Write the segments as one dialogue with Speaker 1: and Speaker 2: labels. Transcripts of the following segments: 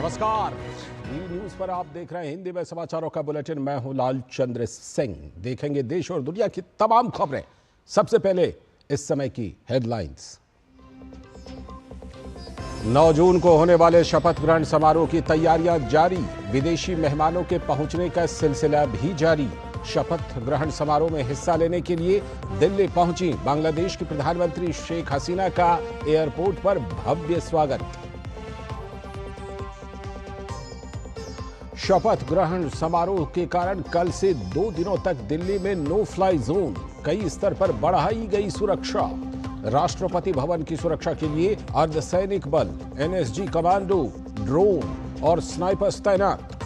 Speaker 1: नमस्कार, D news पर आप देख रहे हैं हिंदी में समाचारों का बुलेटिन। मैं हूं लालचंद्र सिंह। देखेंगे देश और दुनिया की तमाम खबरें। सबसे पहले इस समय की हेडलाइंस। 9 जून को होने वाले शपथ ग्रहण समारोह की तैयारियां जारी। विदेशी मेहमानों के पहुंचने का सिलसिला भी जारी। शपथ ग्रहण समारोह में हिस्सा लेने के लिए दिल्ली पहुंची बांग्लादेश की प्रधानमंत्री शेख हसीना का एयरपोर्ट पर भव्य स्वागत। शपथ ग्रहण समारोह के कारण कल से 2 दिनों तक दिल्ली में नो फ्लाई जोन, कई स्तर पर बढ़ाई गई सुरक्षा। राष्ट्रपति भवन की सुरक्षा के लिए अर्धसैनिक बल, एनएसजी कमांडो, ड्रोन और स्नाइपर्स तैनात।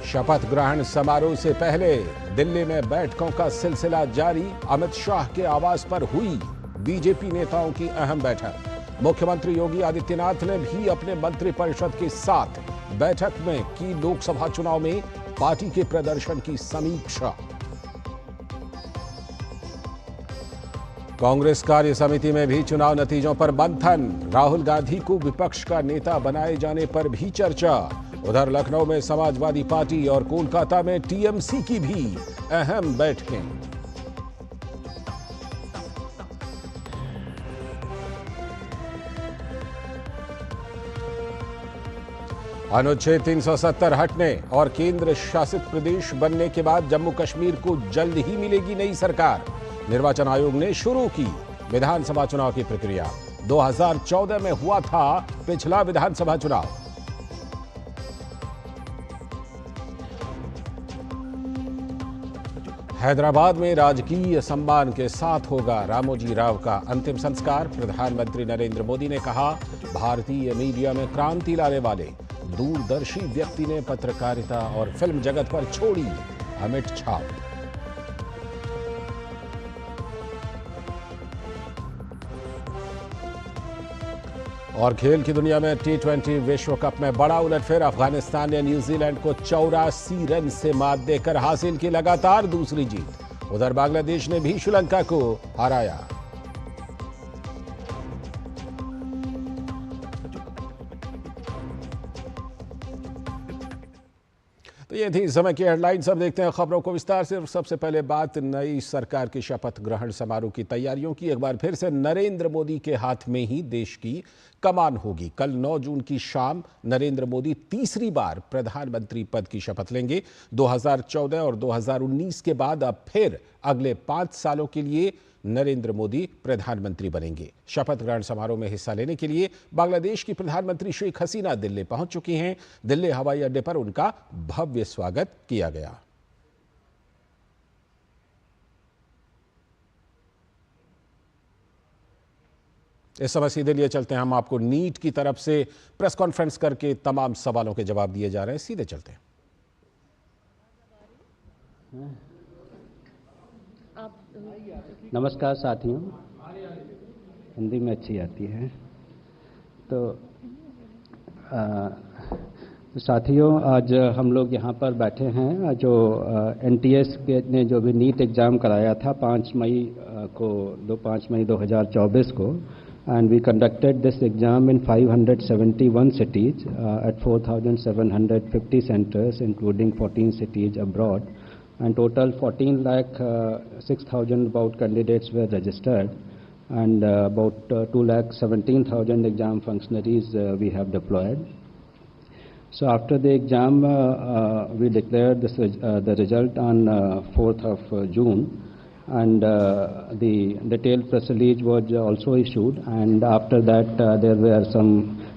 Speaker 1: शपथ ग्रहण समारोह से पहले दिल्ली में बैठकों का सिलसिला जारी। अमित शाह के आवास पर हुई बीजेपी नेताओं की अहम बैठक। मुख्यमंत्री योगी आदित्यनाथ ने भी अपने मंत्रिपरिषद के साथ बैठक में की लोकसभा चुनाव में पार्टी के प्रदर्शन की समीक्षा। कांग्रेस कार्य समिति में भी चुनाव नतीजों पर मंथन। राहुल गांधी को विपक्ष का नेता बनाए जाने पर भी चर्चा। उधर लखनऊ में समाजवादी पार्टी और कोलकाता में टीएमसी की भी अहम बैठकें। अनुच्छेद 370 हटने और केंद्र शासित प्रदेश बनने के बाद जम्मू कश्मीर को जल्द ही मिलेगी नई सरकार। निर्वाचन आयोग ने शुरू की विधानसभा चुनाव की प्रक्रिया। 2014 में हुआ था पिछला विधानसभा चुनाव। हैदराबाद में राजकीय सम्मान के साथ होगा रामोजी राव का अंतिम संस्कार। प्रधानमंत्री नरेंद्र मोदी ने कहा, भारतीय मीडिया में क्रांति लाने वाले दूरदर्शी व्यक्ति ने पत्रकारिता और फिल्म जगत पर छोड़ी अमिट छाप। और खेल की दुनिया में T20 विश्व कप में बड़ा उलटफेर। अफगानिस्तान ने न्यूजीलैंड को 84 रन से मात देकर हासिल की लगातार दूसरी जीत। उधर बांग्लादेश ने भी श्रीलंका को हराया। तो ये थी इस समय की हेडलाइंस। अब देखते हैं खबरों को विस्तार से। सबसे पहले बात नई सरकार की शपथ ग्रहण समारोह की तैयारियों की। एक बार फिर से नरेंद्र मोदी के हाथ में ही देश की कमान होगी। कल 9 जून की शाम नरेंद्र मोदी तीसरी बार प्रधानमंत्री पद की शपथ लेंगे। 2014 और 2019 के बाद अब फिर अगले 5 सालों के लिए नरेंद्र मोदी प्रधानमंत्री बनेंगे। शपथ ग्रहण समारोह में हिस्सा लेने के लिए बांग्लादेश की प्रधानमंत्री शेख हसीना दिल्ली पहुंच चुकी हैं। दिल्ली हवाई अड्डे पर उनका भव्य स्वागत किया गया। इस समय सीधे लिए चलते हैं हम आपको नीट की तरफ से प्रेस कॉन्फ्रेंस करके तमाम सवालों के जवाब दिए जा रहे हैं। सीधे चलते हैं।
Speaker 2: नमस्कार साथियों, हिंदी में अच्छी आती है। तो साथियों, आज हम लोग यहाँ पर बैठे हैं। जो एनटीएस ने जो भी नीट एग्ज़ाम कराया था 5 मई 2024 को, and we conducted this exam in 571 cities at 4,750 centers, including 14 cities abroad. And total 14,06,000 about candidates were registered, and about 2,17,000 exam functionaries we have deployed. So after the exam, we declared the result on 4th of June, and the detailed press release was also issued. And after that, there were some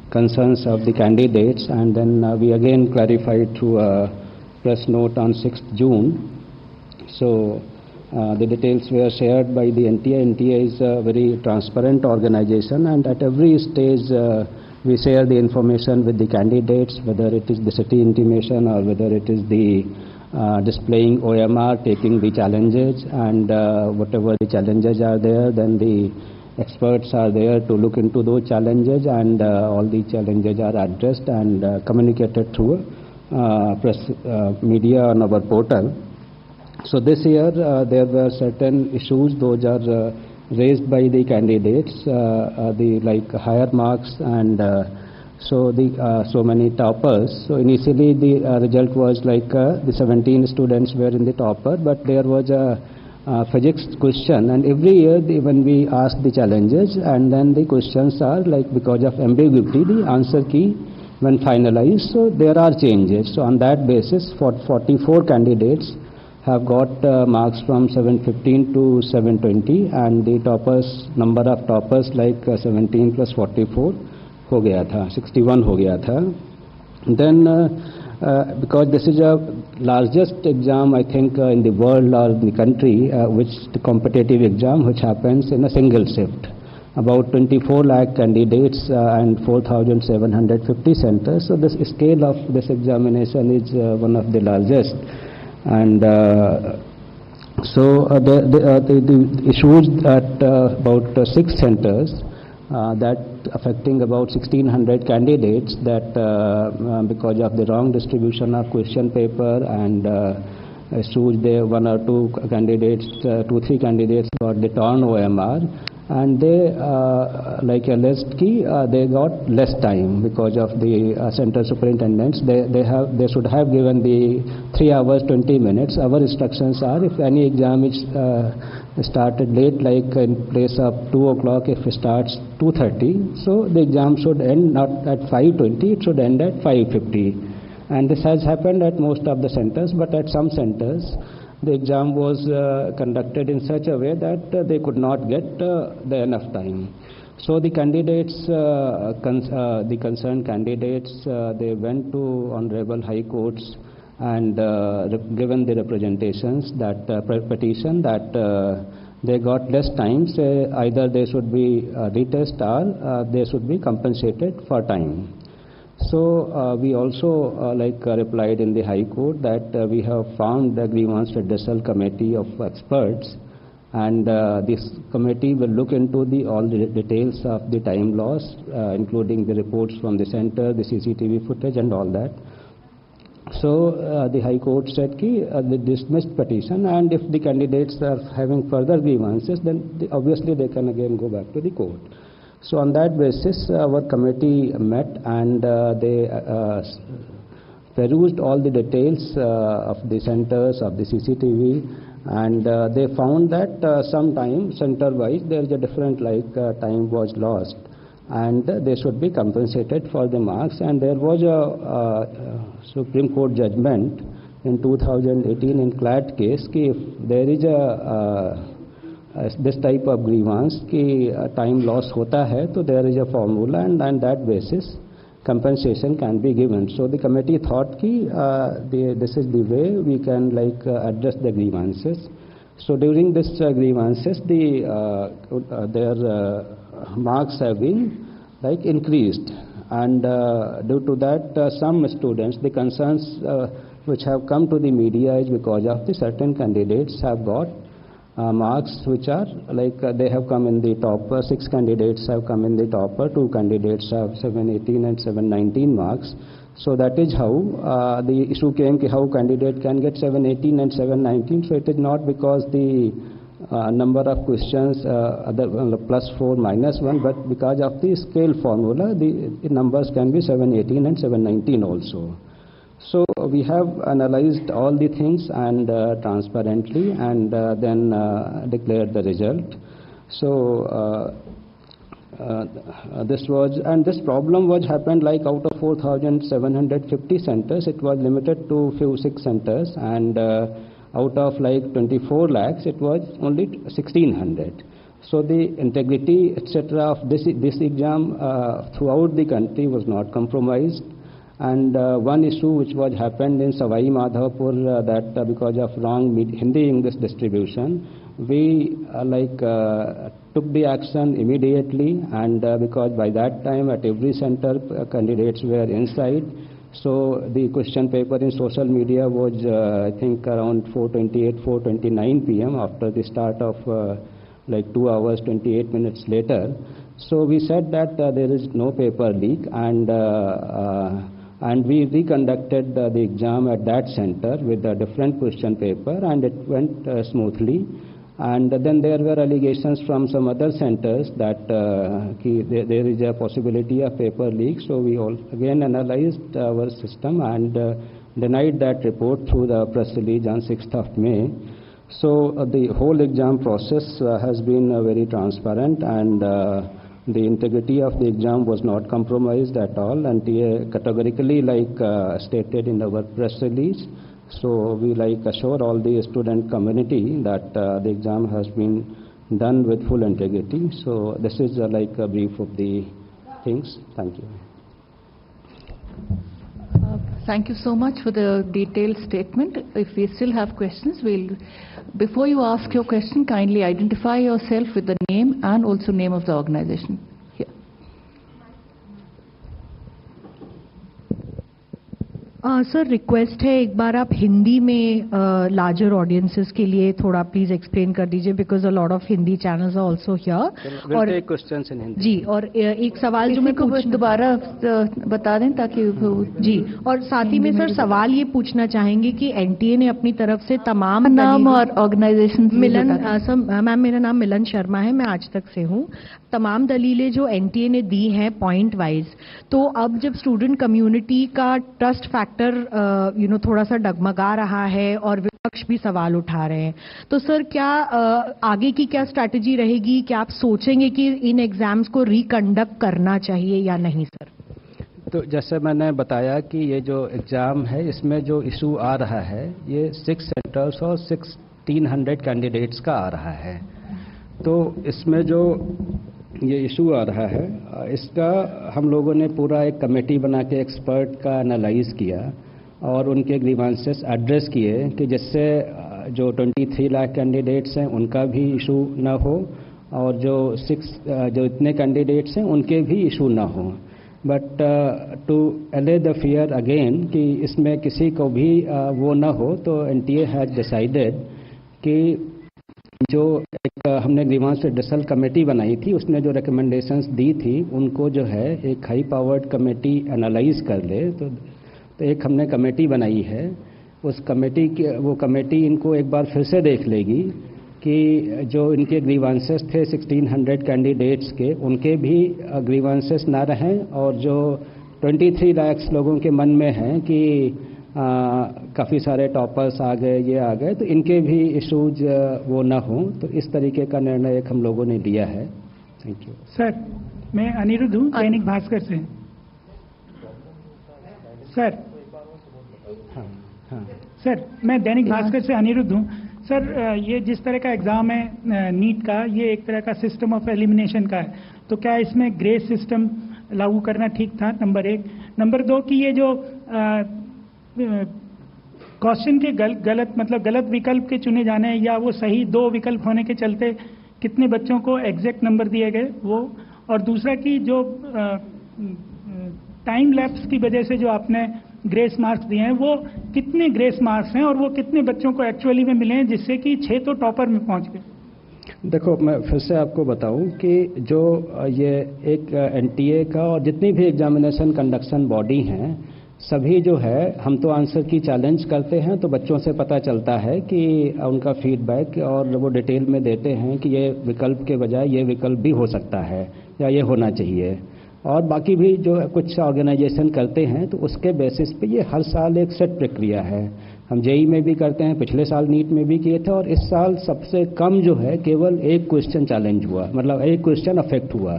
Speaker 2: concerns of the candidates, and then we again clarified through a press note on 6th June. So the details were shared by the NTA. NTA is a very transparent organization, and at every stage we share the information with the candidates, whether it is the city intimation or whether it is the displaying OMR, taking the challenges, and whatever the challenges are there, then the experts are there to look into those challenges, and all the challenges are addressed and communicated through press media on our portal. So this year there were certain issues, those are raised by the candidates, the like higher marks and so many toppers. So initially the result was like the 17 students were in the topper, but there was a physics question, and every year when we ask the challenges, and then the questions are like, because of ambiguity, the answer key when finalized, so there are changes. So on that basis, 44 candidates have got marks from 715 to 720, and the toppers, number of toppers like 17 plus 44 हो गया था, 61 हो गया था. Then because this is a largest exam, I think, in the world or in the country, which the competitive exam which happens in a single shift. About 24 lakh candidates and 4,750 centers. So this scale of this examination is one of the largest. And the issues at about 6 centers that affecting about 1,600 candidates, that because of the wrong distribution of question paper and issues there, 1 or 2 candidates, 2-3 candidates got the torn OMR, and they like a list key, they got less time because of the center superintendents. They should have given the 3 hours 20 minutes. Our instructions are, if any exam is started late, like in place of 2 o'clock, if it starts 2:30, so the exam should end not at 5:20, it should end at 5:50. And this has happened at most of the centers, but at some centers the exam was conducted in such a way that they could not get the enough time. So the candidates, the concerned candidates, they went to honorable high courts and given the representations that petition that they got less time. Say either they should be retest or they should be compensated for time. So we also replied in the High Court that we have found the grievance redressal committee of experts, and this committee will look into all the details of the time loss, including the reports from the center, the CCTV footage and all that. So the High Court said they dismissed petition, and if the candidates are having further grievances, then obviously they can again go back to the court. So on that basis, our committee met and they perused all the details of the centers, of the CCTV, and they found that sometime center-wise there is a different time was lost, and they should be compensated for the marks. And there was a Supreme Court judgment in 2018 in CLAT case if there is this type of grievance कि time loss होता है, तो there is a formula, and on that basis compensation can be given. So the committee thought this is the way we can address the grievances. So during this grievances, their marks have been increased, and due to that some students, the concerns which have come to the media is because of the certain candidates have got marks which are they have come in the topper. 6 candidates have come in the topper, 2 candidates have 718 and 719 marks. So that is how the issue came how candidate can get 718 and 719. So it is not because the number of questions +4 -1, but because of the scale formula, the numbers can be 718 and 719 also. So we have analyzed all the things and transparently, and then declared the result. So this problem was happened out of 4,750 centers, it was limited to few 6 centers, and out of 24 lakhs, it was only 1,600. So the integrity, etc., of this exam throughout the country was not compromised. And one issue which was happened in Savai Madhavpur, that because of wrong Hindi-English distribution, we took the action immediately, and because by that time at every center candidates were inside. So the question paper in social media was I think around 4:28, 4:29 p.m. after the start of 2 hours 28 minutes later. So we said that there is no paper leak, and we reconducted the exam at that center with a different question paper, and it went smoothly. And then there were allegations from some other centers that there is a possibility of paper leak. So we all again analyzed our system and denied that report through the press release on 6th of May. So the whole exam process has been very transparent, and the integrity of the exam was not compromised at all, and categorically stated in our press release. So we assure all the student community that the exam has been done with full integrity. So this is a brief of the things. Thank you.
Speaker 3: Thank you so much for the detailed statement. If we still have questions, before you ask your question, kindly identify yourself with the name and also name of the organization.
Speaker 4: Sir request है, एक बार आप हिंदी में larger audiences के लिए थोड़ा please explain कर दीजिए, because a lot of Hindi channels are also here. और
Speaker 2: क्वेश्चंस इन हिंदी।
Speaker 4: जी, और एक सवाल जो मैं
Speaker 3: दोबारा बता दें ताकि
Speaker 4: जी, और साथ ही में सर सवाल ये पूछना चाहेंगे कि एनटीए ने अपनी तरफ से तमाम
Speaker 3: नाम और ऑर्गेनाइजेशन।
Speaker 4: मैम मेरा नाम मिलन शर्मा है, मैं आज तक से हूँ। तमाम दलीलें जो एनटीए ने दी हैं पॉइंट वाइज, तो अब जब स्टूडेंट कम्युनिटी का ट्रस्ट फैक्टर थोड़ा सा डगमगा रहा है और विपक्ष भी सवाल उठा रहे हैं, तो सर क्या आगे की क्या स्ट्रैटेजी रहेगी? क्या आप सोचेंगे कि इन एग्जाम्स को रिकंडक्ट करना चाहिए या नहीं सर?
Speaker 2: तो जैसे मैंने बताया कि ये जो एग्ज़ाम है इसमें जो इशू आ रहा है ये 6 सेंटर्स और 1600 कैंडिडेट्स का आ रहा है। तो इसमें जो ये इशू आ रहा है इसका हम लोगों ने पूरा एक कमेटी बना के एक्सपर्ट का एनालाइज किया और उनके ग्रीवांसेस एड्रेस किए कि जिससे जो 23 लाख कैंडिडेट्स हैं उनका भी इशू ना हो और जो इतने कैंडिडेट्स हैं उनके भी इशू ना हो। बट टू अले द फियर अगेन कि इसमें किसी को भी वो ना हो, तो एनटीए हैज डिसाइडेड कि जो एक हमने ग्रीवांस रिड्रेसल कमेटी बनाई थी उसने जो रिकमेंडेशंस दी थी उनको जो है एक हाई पावर्ड कमेटी एनालाइज कर ले। तो एक हमने कमेटी बनाई है, उस कमेटी की वो कमेटी इनको एक बार फिर से देख लेगी कि जो इनके ग्रीवांसेस थे 1600 कैंडिडेट्स के, उनके भी ग्रीवांसेस ना रहें और जो 23 लाख लोगों के मन में हैं कि काफ़ी सारे टॉपर्स आ गए, ये आ गए, तो इनके भी इशूज वो ना हों। तो इस तरीके का निर्णय एक हम लोगों ने लिया है। Thank you
Speaker 5: sir. मैं अनिरुद्ध हूँ, दैनिक भास्कर से। सर
Speaker 2: हाँ
Speaker 5: सर, मैं दैनिक भास्कर से अनिरुद्ध हूँ। सर ये जिस तरह का एग्ज़ाम है नीट का, ये एक तरह का सिस्टम ऑफ एलिमिनेशन का है, तो क्या इसमें ग्रेस सिस्टम लागू करना ठीक था? नंबर 1। नंबर 2 कि ये जो क्वेश्चन के गलत विकल्प के चुने जाने या वो सही 2 विकल्प होने के चलते कितने बच्चों को एग्जैक्ट नंबर दिए गए वो, और दूसरा कि जो टाइम लैप्स की वजह से जो आपने ग्रेस मार्क्स दिए हैं वो कितने ग्रेस मार्क्स हैं और वो कितने बच्चों को एक्चुअली में मिले हैं, जिससे कि 6 तो टॉपर में पहुंच गए।
Speaker 2: देखो, मैं फिर से आपको बताऊं कि जो ये एक एनटीए का और जितनी भी एग्जामिनेशन कंडक्शन बॉडी हैं सभी जो है, हम तो आंसर की चैलेंज करते हैं, तो बच्चों से पता चलता है कि उनका फीडबैक और वो डिटेल में देते हैं कि ये विकल्प के बजाय ये विकल्प भी हो सकता है या ये होना चाहिए। और बाकी भी जो कुछ ऑर्गेनाइजेशन करते हैं तो उसके बेसिस पे ये हर साल एक सेट प्रक्रिया है। हम जेई में भी करते हैं, पिछले साल नीट में भी किए थे, और इस साल सबसे कम जो है केवल एक क्वेश्चन चैलेंज हुआ, मतलब एक क्वेश्चन अफेक्ट हुआ।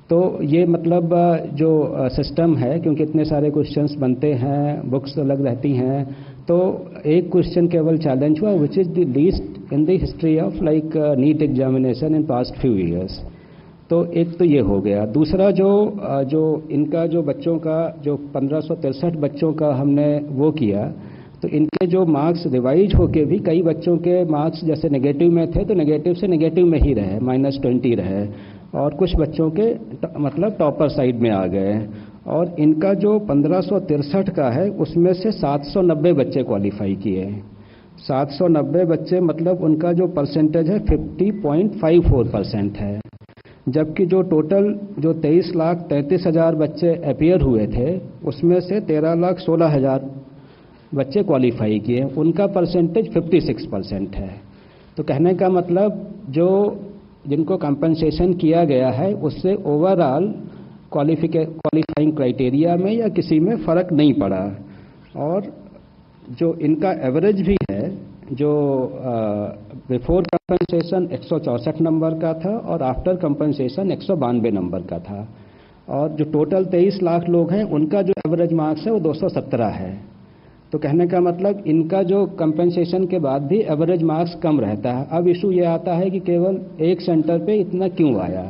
Speaker 2: तो ये मतलब जो सिस्टम है, क्योंकि इतने सारे क्वेश्चंस बनते हैं, बुक्स अलग रहती हैं, तो एक क्वेश्चन केवल चैलेंज हुआ, which is the least in the history of NEET examination in past few years. तो एक तो ये हो गया। दूसरा जो इनका जो बच्चों का जो 1563 बच्चों का हमने वो किया, तो इनके जो मार्क्स रिवाइज होके भी कई बच्चों के मार्क्स जैसे नेगेटिव में थे तो नेगेटिव से नेगेटिव में ही रहे, -20 रहे, और कुछ बच्चों के मतलब टॉपर साइड में आ गए। और इनका जो 1563 का है उसमें से 790 बच्चे क्वालिफाई किए। 790 बच्चे मतलब उनका जो परसेंटेज है 50.54% है, जबकि जो टोटल जो 23,33,000 बच्चे अपीयर हुए थे उसमें से 13,16,000 बच्चे क्वालिफाई किए, उनका परसेंटेज 56% है। तो कहने का मतलब जो जिनको कंपनसेशन किया गया है उससे ओवरऑल क्वालिफाइंग क्राइटेरिया में या किसी में फ़र्क नहीं पड़ा। और जो इनका एवरेज भी है, जो बिफोर कंपनसेशन 164 नंबर का था और आफ्टर कंपनसेशन 192 नंबर का था। और जो टोटल 23 लाख लोग हैं उनका जो एवरेज मार्क्स है वो 217 है। तो कहने का मतलब इनका जो कंपनसेशन के बाद भी एवरेज मार्क्स कम रहता है। अब इशू ये आता है कि केवल एक सेंटर पे इतना क्यों आया।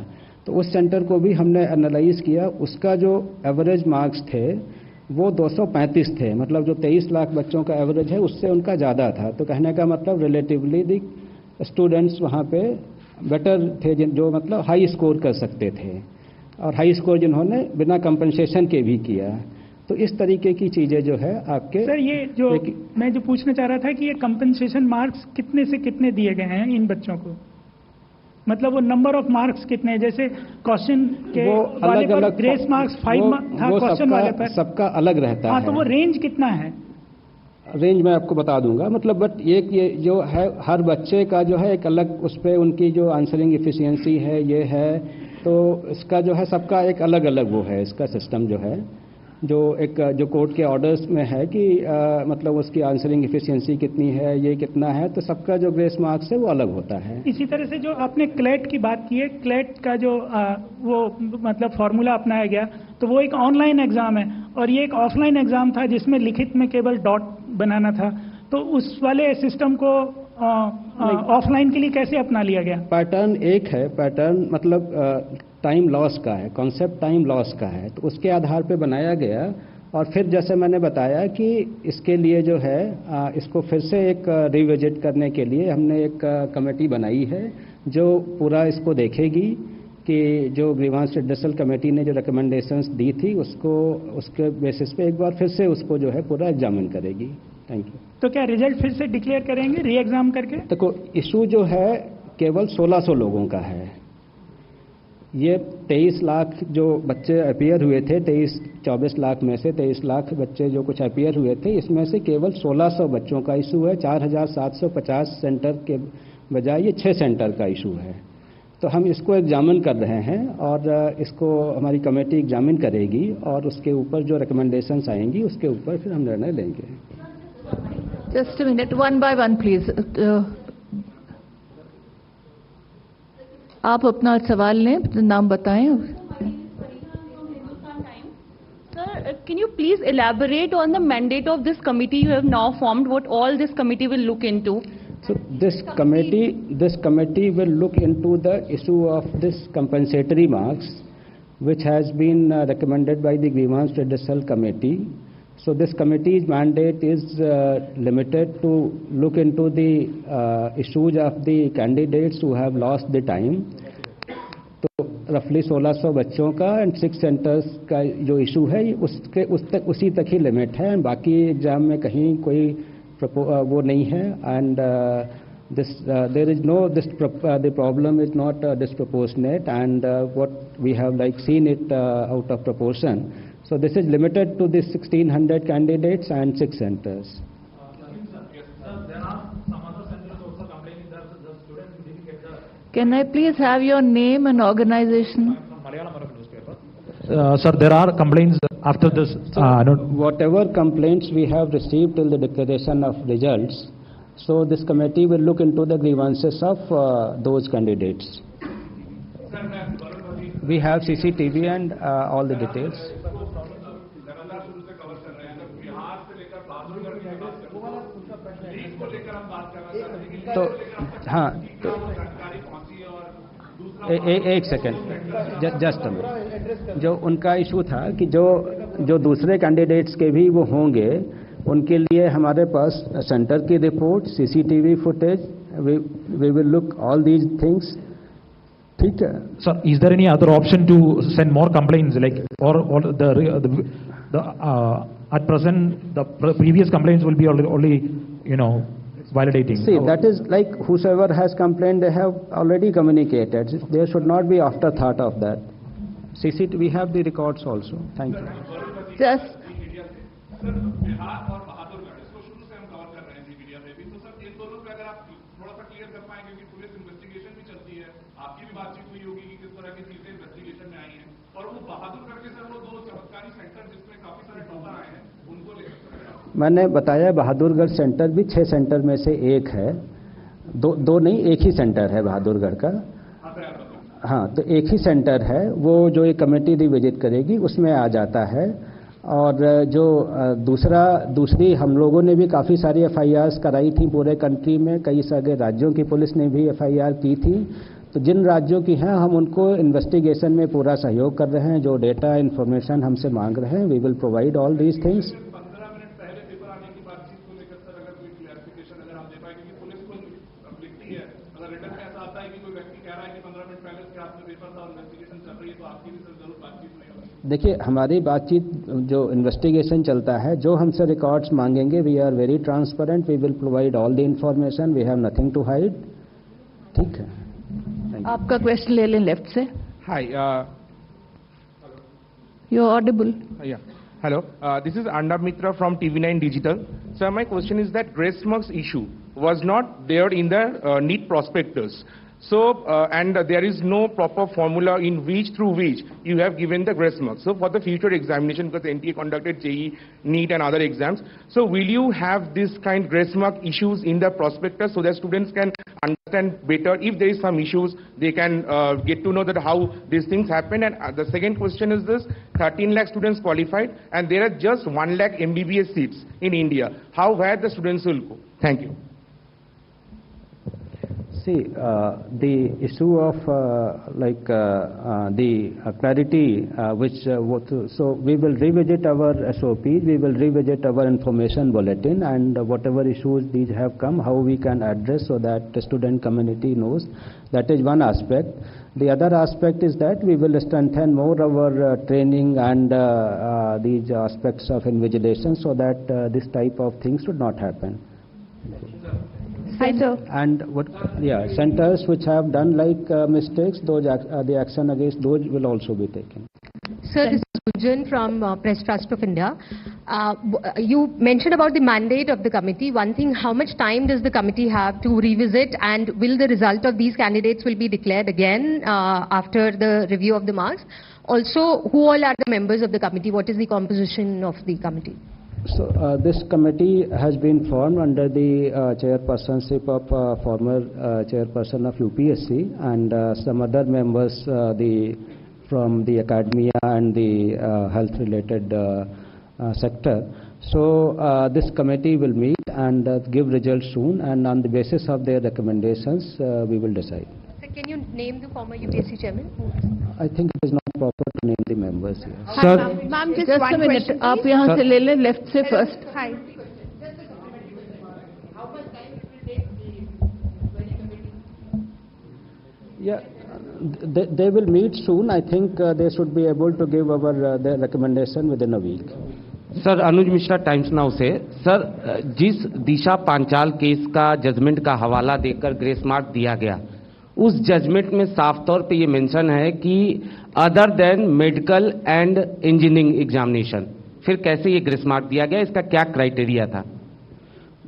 Speaker 2: तो उस सेंटर को भी हमने एनालाइज किया, उसका जो एवरेज मार्क्स थे वो 235 थे, मतलब जो 23 लाख बच्चों का एवरेज है उससे उनका ज़्यादा था। तो कहने का मतलब रिलेटिवली दी स्टूडेंट्स वहाँ पे बेटर थे, जो मतलब हाई स्कोर कर सकते थे, और हाई स्कोर जिन्होंने बिना कंपनसेशन के भी किया। तो इस तरीके की चीज़ें जो है आपके
Speaker 5: सर, ये जो मैं जो पूछना चाह रहा था कि ये कंपनसेशन मार्क्स कितने से कितने दिए गए हैं इन बच्चों को, मतलब वो नंबर ऑफ मार्क्स कितने हैं? जैसे क्वेश्चन के
Speaker 2: वो
Speaker 5: वाले
Speaker 2: अलग
Speaker 5: पर
Speaker 2: अलग
Speaker 5: ग्रेस मार्क्स 5 था, क्वेश्चन वाले पर
Speaker 2: सबका अलग रहता
Speaker 5: हाँ,
Speaker 2: है।
Speaker 5: तो वो रेंज कितना है?
Speaker 2: रेंज मैं आपको बता दूंगा, मतलब बट ये जो है हर बच्चे का जो है एक अलग उस पर उनकी जो आंसरिंग एफिशिएंसी है ये है, तो इसका जो है सबका एक अलग अलग वो है, इसका सिस्टम जो है जो एक जो कोर्ट के ऑर्डर्स में है कि मतलब उसकी आंसरिंग एफिशिएंसी कितनी है, ये कितना है, तो सबका जो ग्रेस मार्क्स है वो अलग होता है।
Speaker 5: इसी तरह से जो आपने क्लेट की बात की है, क्लेट का जो वो मतलब फॉर्मूला अपनाया गया, तो वो एक ऑनलाइन एग्जाम है और ये एक ऑफलाइन एग्जाम था जिसमें लिखित में केवल डॉट बनाना था। तो उस वाले सिस्टम को ऑफलाइन के लिए कैसे अपना लिया गया?
Speaker 2: पैटर्न एक है, पैटर्न मतलब टाइम लॉस का है, कॉन्सेप्ट टाइम लॉस का है, तो उसके आधार पे बनाया गया। और फिर जैसे मैंने बताया कि इसके लिए जो है इसको फिर से एक रिविजिट करने के लिए हमने एक कमेटी बनाई है जो पूरा इसको देखेगी कि जो ग्रीवांस रिड्रेसल कमेटी ने जो रिकमेंडेशंस दी थी उसको उसके बेसिस पे एक बार फिर से उसको जो है पूरा एग्जामिन करेगी। Thank you.
Speaker 5: तो क्या रिजल्ट फिर से डिक्लेयर करेंगे री एग्जाम करके?
Speaker 2: देखो, इशू जो है केवल 1600 लोगों का है। ये 23 लाख जो बच्चे अपीयर हुए थे, 24 लाख में से 23 लाख बच्चे जो कुछ अपीयर हुए थे, इसमें से केवल 1600 बच्चों का इशू है। 4750 सेंटर के बजाय ये 6 सेंटर का इशू है। तो हम इसको एग्जामिन कर रहे हैं और इसको हमारी कमेटी एग्जामिन करेगी और उसके ऊपर जो रिकमेंडेशंस आएंगी उसके ऊपर फिर हम निर्णय लेंगे।
Speaker 3: Just a minute, one by one, please. आप अपना सवाल लें, नाम बताएं।
Speaker 6: Sir, can you please elaborate on the mandate of this committee you have now formed? What all this committee will look into?
Speaker 2: So this committee will look into the issue of this compensatory marks, which has been recommended by the Grievance Redressal Committee. So this committee's mandate is limited to look into the issues of the candidates who have lost the time. तो रफली 1600 बच्चों का and 6 centres का जो issue है उसी तक ही limit है। बाकी एग्जाम में कहीं कोई वो नहीं है। And there is no the problem is not disproportionate, and what we have like seen it out of proportion. So this is limited to the 1600 candidates and 6 centers.
Speaker 3: Can I please have your name and organization?
Speaker 7: Sir, there are complaints after this.
Speaker 2: Whatever complaints we have received till the declaration of results, so this committee will look into the grievances of those candidates. We have CCTV and all the details. तो हाँ, तो एक second, just a minute. जो उनका issue था कि जो दूसरे कैंडिडेट्स के भी वो होंगे, उनके लिए हमारे पास सेंटर की report, CCTV footage, we will look all these things. ठीक है
Speaker 7: sir, is there any other option to send more complaints like और the at present the previous complaints will be only validating?
Speaker 2: See, that is like whosoever has complained, they have already communicated. There should not be afterthought of that. CCTV, we have the records also. Thank you.
Speaker 3: Just
Speaker 8: Bihar और बहादुरगढ़ इसको शुरू से हम cover कर रहे हैं जी media में भी, तो सर इन दोनों पे अगर आप थोड़ा सा क्लियर कर पाएंगे।
Speaker 2: मैंने बताया बहादुरगढ़ सेंटर भी 6 सेंटर में से एक है, दो नहीं, एक ही सेंटर है बहादुरगढ़ का। हाँ, तो एक ही सेंटर है, वो जो ये कमेटी रिविजिट करेगी उसमें आ जाता है। और जो दूसरी हम लोगों ने भी काफ़ी सारी FIRs कराई थी पूरे कंट्री में, कई सारे राज्यों की पुलिस ने भी FIR की थी। तो जिन राज्यों की हैं हम उनको इन्वेस्टिगेशन में पूरा सहयोग कर रहे हैं, जो डेटा इन्फॉर्मेशन हमसे मांग रहे हैं, we will provide all these things. देखिए, हमारी बातचीत जो इन्वेस्टिगेशन चलता है, जो हमसे रिकॉर्ड्स मांगेंगे, we are very transparent, we will provide all the information, we have nothing to hide. ठीक है,
Speaker 3: आपका क्वेश्चन ले लें लेफ्ट से।
Speaker 8: Hi,
Speaker 3: you are audible.
Speaker 8: yeah. Hello, this is Arnab Mitra from TV9 Digital. Sir, my question is that grace marks issue was not there in the NEET prospectus. So, and there is no proper formula in which through which you have given the grace marks. So, for the future examination, because NTA conducted JEE, NEET and other exams, so will you have this kind grace mark issues in the prospectus so that students can understand better if there is some issues, they can get to know that how these things happen. And the second question is this: 13 lakh students qualified, and there are just 1 lakh MBBS seats in India. Where the students will go? Thank you.
Speaker 2: See, the issue of the clarity so we will revisit our SOPs, we will revisit our information bulletin, and whatever issues these have come, how we can address so that the student community knows. That is one aspect. The other aspect is that we will strengthen more our training and these aspects of invigilation so that this type of things should not happen.
Speaker 6: Hi, sir.
Speaker 2: And centers which have done mistakes, the action against those will also be taken.
Speaker 9: Sir, this is Gunjan from Press Trust of India. You mentioned about the mandate of the committee. One thing, how much time does the committee have to revisit, and will the result of these candidates will be declared again after the review of the marks? Also, who all are the members of the committee? What is the composition of the committee?
Speaker 2: So this committee has been formed under the chairpersonship of former chairperson of UPSC and some other members from the academia and the health-related sector. So this committee will meet and give results soon, and on the basis of their recommendations, we will decide.
Speaker 9: Sir, can you name the former UPSC chairman?
Speaker 2: I think it is not proper to name the members here.
Speaker 3: Sir,
Speaker 6: Ma'am, just
Speaker 3: a
Speaker 6: one
Speaker 3: minute.
Speaker 6: question,
Speaker 3: आप
Speaker 6: please.
Speaker 3: यहाँ से ले लें left से first.
Speaker 6: Hi.
Speaker 2: Yeah, they will meet soon. I think they should be able to give our their recommendation within a week.
Speaker 10: Sir, Anuj Mishra times now से। Sir, जिस दिशा Panchal case का judgement का हवाला देकर ग्रेस मार्क दिया गया, उस जजमेंट में साफ तौर पे ये मेंशन है कि other than medical and engineering examination, फिर कैसे ये ग्रेस मार्क दिया गया, इसका क्या क्राइटेरिया था?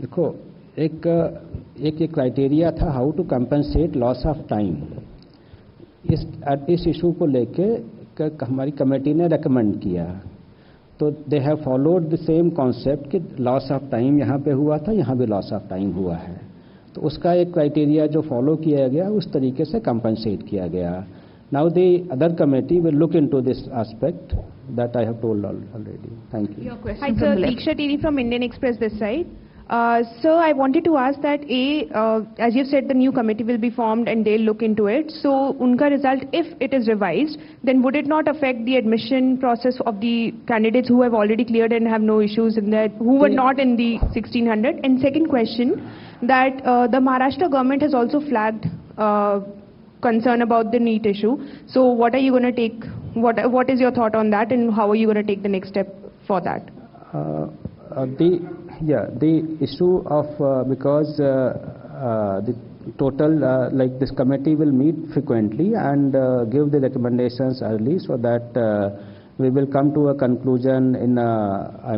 Speaker 2: देखो, एक क्राइटेरिया था how to compensate loss of time. इस इशू को लेके हमारी कमेटी ने रेकमेंड किया, तो they have followed the same concept कि लॉस ऑफ टाइम यहाँ पे हुआ था, यहाँ भी लॉस ऑफ टाइम हुआ है, तो उसका एक क्राइटेरिया जो फॉलो किया गया उस तरीके से कंपनसेट किया गया। Now the other committee will look into this aspect that I have told already. Thank you.
Speaker 6: Hi, sir. Diksha TD from Indian Express this side. Sir, I wanted to ask that as you've said, the new committee will be formed and they'll look into it. So, unka result, if it is revised, then would it not affect the admission process of the candidates who have already cleared and have no issues in that, who were not in the 1600? And second question, that the Maharashtra government has also flagged concern about the NEET issue. So, what are you going to take? What is your thought on that, and how are you going to take the next step for that?
Speaker 2: The issue of because the total this committee will meet frequently and give the recommendations early, so that we will come to a conclusion in a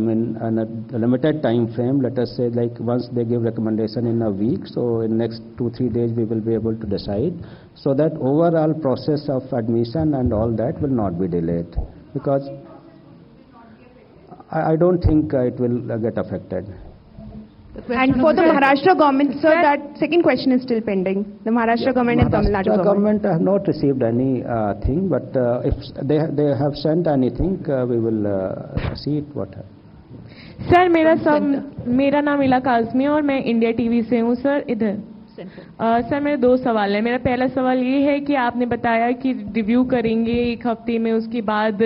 Speaker 2: limited time frame. Let us say once they give recommendation in a week, so in next 2-3 days we will be able to decide, so that overall process of admission and all that will not be delayed, because I don't think it will get affected.
Speaker 6: And for the Maharashtra government, sir, that second question is still pending. The Maharashtra government and Tamil Nadu government.
Speaker 2: Have not received any thing, but if they have sent anything, we will see it what happens.
Speaker 11: Sir मेरा नाम इला काज़मी है और मैं India TV से हूँ sir इधर। Sir मेरे दो सवाल हैं। मेरा पहला सवाल ये है कि आपने बताया कि रिव्यू करेंगे 1 हफ्ते में, उसके बाद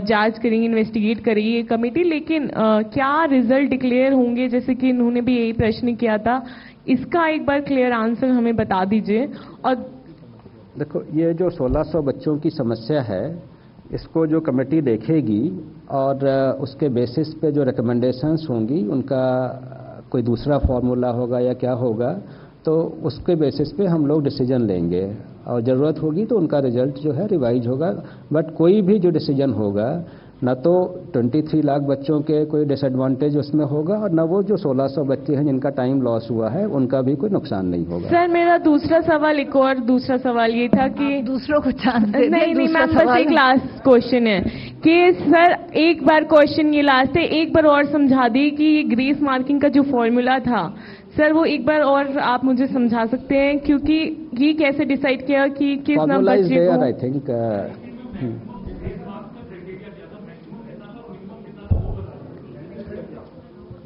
Speaker 11: जांच करेंगे, इन्वेस्टिगेट करेगी ये कमेटी, लेकिन क्या रिजल्ट डिक्लेयर होंगे, जैसे कि इन्होंने भी यही प्रश्न किया था, इसका एक बार क्लियर आंसर हमें बता दीजिए। और
Speaker 2: देखो, ये जो 1600 बच्चों की समस्या है, इसको जो कमेटी देखेगी और उसके बेसिस पे जो रिकमेंडेशंस होंगी, उनका कोई दूसरा फॉर्मूला होगा या क्या होगा, तो उसके बेसिस पे हम लोग डिसीजन लेंगे और ज़रूरत होगी तो उनका रिजल्ट जो है रिवाइज होगा। बट कोई भी जो डिसीजन होगा, न तो 23 लाख बच्चों के कोई डिसएडवांटेज उसमें होगा और न वो जो 1600 बच्चे हैं जिनका टाइम लॉस हुआ है उनका भी कोई नुकसान नहीं होगा।
Speaker 11: सर मेरा दूसरा सवाल ये था कि
Speaker 3: दूसरों को चांस दे
Speaker 11: नहीं मैम, बस एक लास्ट क्वेश्चन है कि सर एक बार क्वेश्चन ये लास्ट है, एक बार और समझा दी कि ये ग्रेस मार्किंग का जो फॉर्मूला था सर, वो एक बार और आप मुझे समझा सकते हैं, क्योंकि ये कैसे डिसाइड किया कि किस नंबर बच्चे को।
Speaker 2: आई थिंक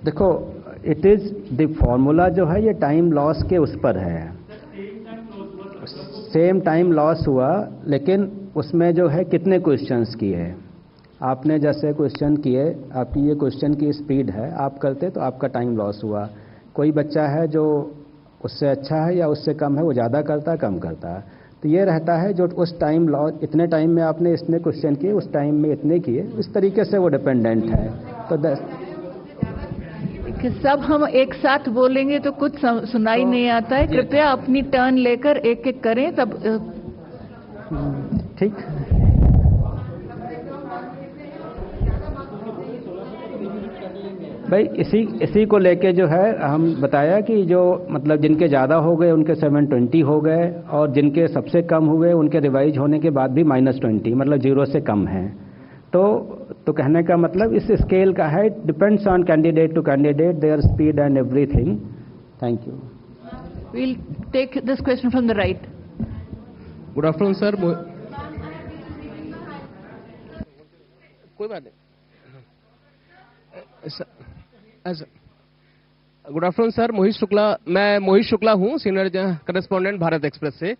Speaker 2: देखो, इट इज द फॉर्मूला जो है ये टाइम लॉस के उस पर है, सेम टाइम लॉस हुआ, लेकिन उसमें जो है कितने क्वेश्चंस किए आपने, जैसे क्वेश्चन किए, आपकी ये क्वेश्चन की स्पीड है, आप करते तो आपका टाइम लॉस हुआ। कोई बच्चा है जो उससे अच्छा है या उससे कम है, वो ज़्यादा करता है कम करता है, तो ये रहता है जो उस टाइम लॉस, इतने टाइम में आपने इतने क्वेश्चन किए, उस टाइम में इतने किए, इस तरीके से वो डिपेंडेंट है। तो
Speaker 3: कि सब हम एक साथ बोलेंगे तो कुछ सुनाई नहीं आता है, कृपया अपनी टर्न लेकर एक एक करें तब
Speaker 2: ठीक। भाई इसी को लेके जो है हम बताया कि जो मतलब जिनके ज़्यादा हो गए उनके 720 हो गए और जिनके सबसे कम हुए उनके रिवाइज होने के बाद भी -20, मतलब 0 से कम है। तो कहने का मतलब इस स्केल का है, depends on candidate to candidate, their speed and everything. Thank you.
Speaker 3: We'll take this question from the right.
Speaker 12: Good afternoon, sir. कोई बात नहीं। गुड आफ्टरनून सर, मैं मोहित शुक्ला हूँ, सीनियर करेस्पॉन्डेंट भारत एक्सप्रेस से।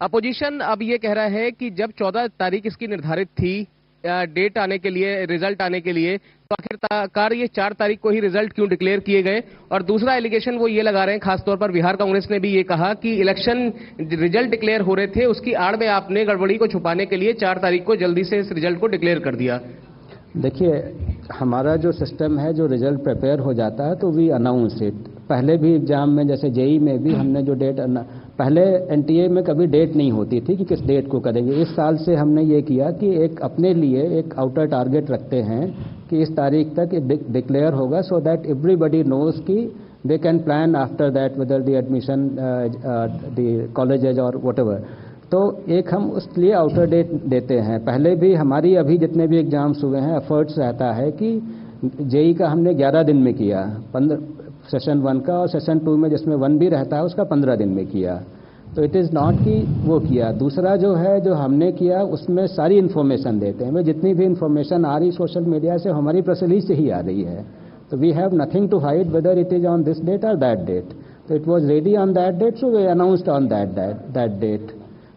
Speaker 12: अपोजिशन अब ये कह रहा है कि जब 14 तारीख इसकी निर्धारित थी डेट आने के लिए, रिजल्ट आने के लिए, तो आखिरकार ये 4 तारीख को ही रिजल्ट क्यों डिक्लेयर किए गए। और दूसरा एलिगेशन वो ये लगा रहे हैं, खासतौर पर बिहार कांग्रेस ने भी ये कहा कि इलेक्शन रिजल्ट डिक्लेयर हो रहे थे, उसकी आड़ में आपने गड़बड़ी को छुपाने के लिए 4 तारीख को जल्दी से इस रिजल्ट को डिक्लेयर कर दिया।
Speaker 2: देखिए, हमारा जो सिस्टम है, जो रिजल्ट प्रिपेयर हो जाता है तो वी अनाउंस इट। पहले भी एग्जाम में, जैसे जेई में भी हमने जो डेट, पहले एनटीए में कभी डेट नहीं होती थी कि किस डेट को करेंगे। इस साल से हमने ये किया कि एक अपने लिए एक आउटर टारगेट रखते हैं कि इस तारीख तक डिक्लेयर होगा, सो दैट एवरीबडी नोज कि they can plan after that whether the admission the colleges और व्हाटएवर। तो एक हम उसके लिए आउटर डेट देते हैं। पहले भी हमारी अभी जितने भी एग्जाम्स हुए हैं, एफर्ट्स रहता है कि जेई का हमने 11 दिन में किया, सेशन 1 का, और सेशन 2 में जिसमें 1 भी रहता है उसका 15 दिन में किया। तो इट इज़ नॉट कि वो किया। दूसरा जो है, जो हमने किया उसमें सारी इन्फॉर्मेशन देते हैं। मैं जितनी भी इन्फॉर्मेशन आ रही सोशल मीडिया से, हमारी प्रेस रिलीज से ही आ रही है। तो we have nothing to hide whether it is on this date और दैट डेट। तो it was ready on that date, so we announced on that date.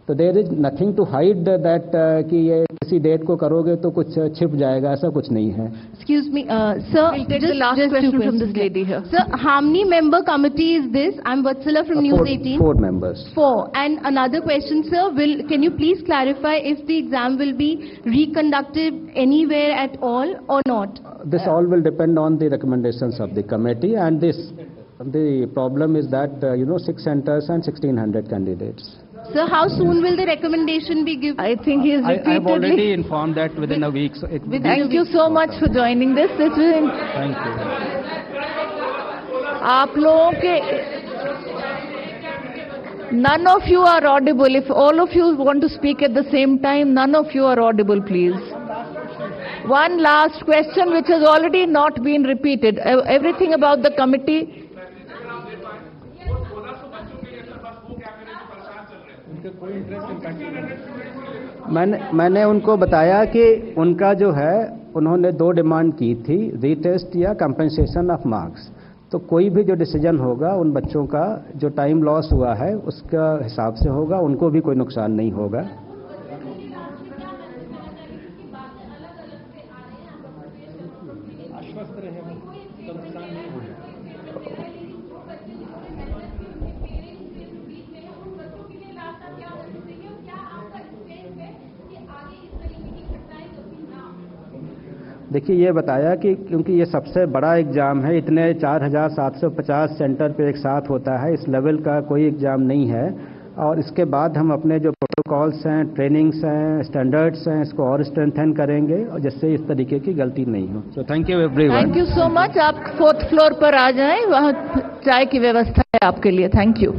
Speaker 2: तो there is nothing to hide that कि ये किसी date को करोगे तो कुछ छिप जाएगा, ऐसा कुछ नहीं है।
Speaker 4: Excuse me, sir.
Speaker 3: We'll take the last question from this lady here.
Speaker 4: Sir, how many member committee is this? I'm Vatsala from News 18.
Speaker 2: 4 members.
Speaker 4: 4. And another question, sir. Can you please clarify if the exam will be reconducted anywhere at all or not?
Speaker 2: This all will depend on the recommendations of the committee, and the problem is that 6 centers and 1600 candidates.
Speaker 4: Sir, how soon will the recommendation be given?
Speaker 3: I think he is repeatedly.
Speaker 2: I have already informed that within a week. So
Speaker 3: Thank you so much for joining this. This will.
Speaker 2: Thank you.
Speaker 3: आप लोगों के none of you are audible. If all of you want to speak at the same time, none of you are audible, please. one last question which has already not been repeated. Everything about the committee.
Speaker 2: मैंने उनको बताया कि उनका जो है उन्होंने 2 demand की थी, रीटेस्ट या कंपनसेशन ऑफ मार्क्स। तो कोई भी जो डिसीजन होगा उन बच्चों का जो टाइम लॉस हुआ है उसका हिसाब से होगा, उनको भी कोई नुकसान नहीं होगा। देखिए, ये बताया कि क्योंकि ये सबसे बड़ा एग्ज़ाम है, इतने 4750 सेंटर पे एक साथ होता है, इस लेवल का कोई एग्ज़ाम नहीं है, और इसके बाद हम अपने जो प्रोटोकॉल्स हैं, ट्रेनिंग्स हैं, स्टैंडर्ड्स हैं, इसको और स्ट्रेंथन करेंगे और जिससे इस तरीके की गलती नहीं हो। So thank you everyone.
Speaker 3: Thank you so much. आप 4th फ्लोर पर आ जाएं, वहाँ चाय की व्यवस्था है आपके लिए। Thank you.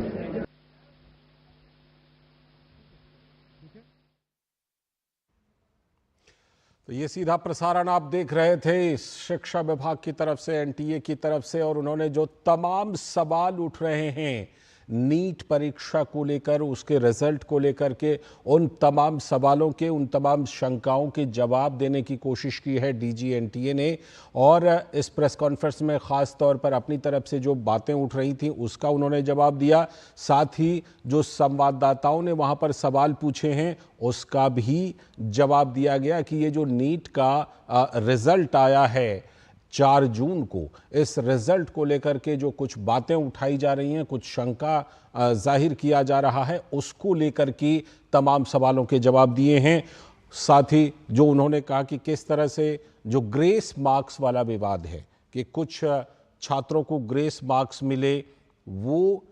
Speaker 1: तो ये सीधा प्रसारण आप देख रहे थे शिक्षा विभाग की तरफ से, एनटीए की तरफ से, और उन्होंने जो तमाम सवाल उठ रहे हैं नीट परीक्षा को लेकर, उसके रिजल्ट को लेकर के, उन तमाम सवालों के, उन तमाम शंकाओं के जवाब देने की कोशिश की है डीजी एनटीए ने। और इस प्रेस कॉन्फ्रेंस में ख़ास तौर पर अपनी तरफ से जो बातें उठ रही थी उसका उन्होंने जवाब दिया। साथ ही जो संवाददाताओं ने वहाँ पर सवाल पूछे हैं उसका भी जवाब दिया गया कि ये जो नीट का रिजल्ट आया है 4 जून को, इस रिजल्ट को लेकर के जो कुछ बातें उठाई जा रही हैं, कुछ शंका जाहिर किया जा रहा है, उसको लेकर की तमाम सवालों के जवाब दिए हैं। साथ ही जो उन्होंने कहा कि किस तरह से जो ग्रेस मार्क्स वाला विवाद है कि कुछ छात्रों को ग्रेस मार्क्स मिले, वो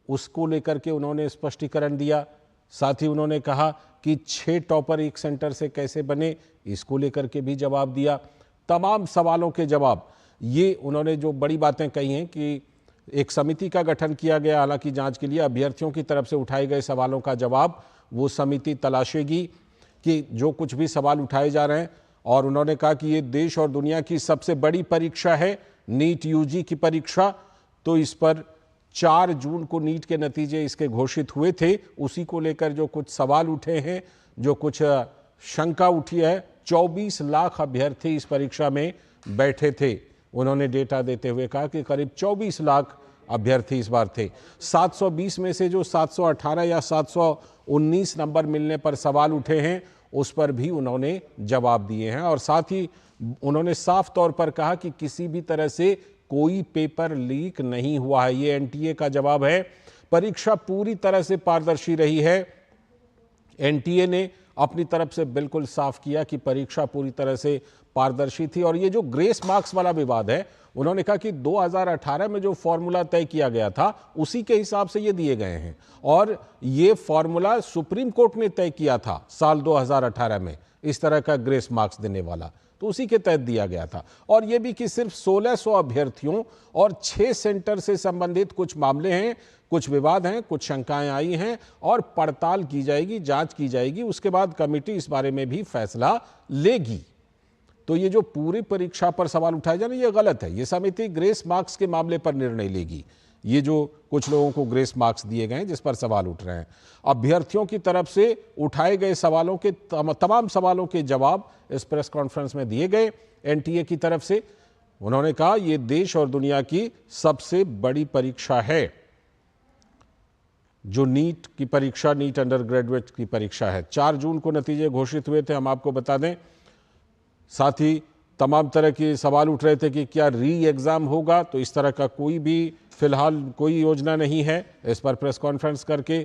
Speaker 1: उसको लेकर के उन्होंने स्पष्टीकरण दिया। साथ ही उन्होंने कहा कि 6 टॉपर एक सेंटर से कैसे बने, इसको लेकर के भी जवाब दिया। तमाम सवालों के जवाब, ये उन्होंने जो बड़ी बातें कही हैं कि एक समिति का गठन किया गया हालांकि जांच के लिए, अभ्यर्थियों की तरफ से उठाए गए सवालों का जवाब वो समिति तलाशेगी कि जो कुछ भी सवाल उठाए जा रहे हैं। और उन्होंने कहा कि ये देश और दुनिया की सबसे बड़ी परीक्षा है नीट यूजी की परीक्षा, तो इस पर 4 जून को नीट के नतीजे इसके घोषित हुए थे, उसी को लेकर जो कुछ सवाल उठे हैं, जो कुछ शंका उठी है। 24 लाख अभ्यर्थी इस परीक्षा में बैठे थे। उन्होंने डेटा देते हुए कहा कि करीब 24 लाख अभ्यर्थी इस बार थे। 720 में से जो 718 या 719 नंबर मिलने पर सवाल उठे हैं उस पर भी उन्होंने जवाब दिए हैं। और साथ ही उन्होंने साफ तौर पर कहा कि किसी भी तरह से कोई पेपर लीक नहीं हुआ है। ये एनटीए का जवाब है। परीक्षा पूरी तरह से पारदर्शी रही है। एनटीए ने अपनी तरफ से बिल्कुल साफ किया कि परीक्षा पूरी तरह से पारदर्शी थी। और ये जो ग्रेस मार्क्स वाला विवाद है, उन्होंने कहा कि 2018 में जो फॉर्मूला तय किया गया था उसी के हिसाब से ये दिए गए हैं, और ये फॉर्मूला सुप्रीम कोर्ट ने तय किया था साल 2018 में इस तरह का ग्रेस मार्क्स देने वाला, तो उसी के तहत दिया गया था। और ये भी कि सिर्फ 1600 अभ्यर्थियों और 6 सेंटर से संबंधित कुछ मामले हैं, कुछ विवाद हैं, कुछ शंकाएं आई हैं, और पड़ताल की जाएगी, जांच की जाएगी, उसके बाद कमेटी इस बारे में भी फैसला लेगी। तो ये जो पूरी परीक्षा पर सवाल उठाए जा रहे हैं ये गलत है। ये समिति ग्रेस मार्क्स के मामले पर निर्णय लेगी। ये जो कुछ लोगों को ग्रेस मार्क्स दिए गए हैं जिस पर सवाल उठ रहे हैं, अभ्यर्थियों की तरफ से उठाए गए सवालों के तमाम सवालों के जवाब इस प्रेस कॉन्फ्रेंस में दिए गए। एनटीए की तरफ से उन्होंने कहा ये देश और दुनिया की सबसे बड़ी परीक्षा है जो नीट की परीक्षा, नीट अंडर ग्रेजुएट की परीक्षा है। 4 जून को नतीजे घोषित हुए थे, हम आपको बता दें। साथ ही तमाम तरह के सवाल उठ रहे थे कि क्या री एग्ज़ाम होगा, तो इस तरह का कोई भी फिलहाल कोई योजना नहीं है। इस पर प्रेस कॉन्फ्रेंस करके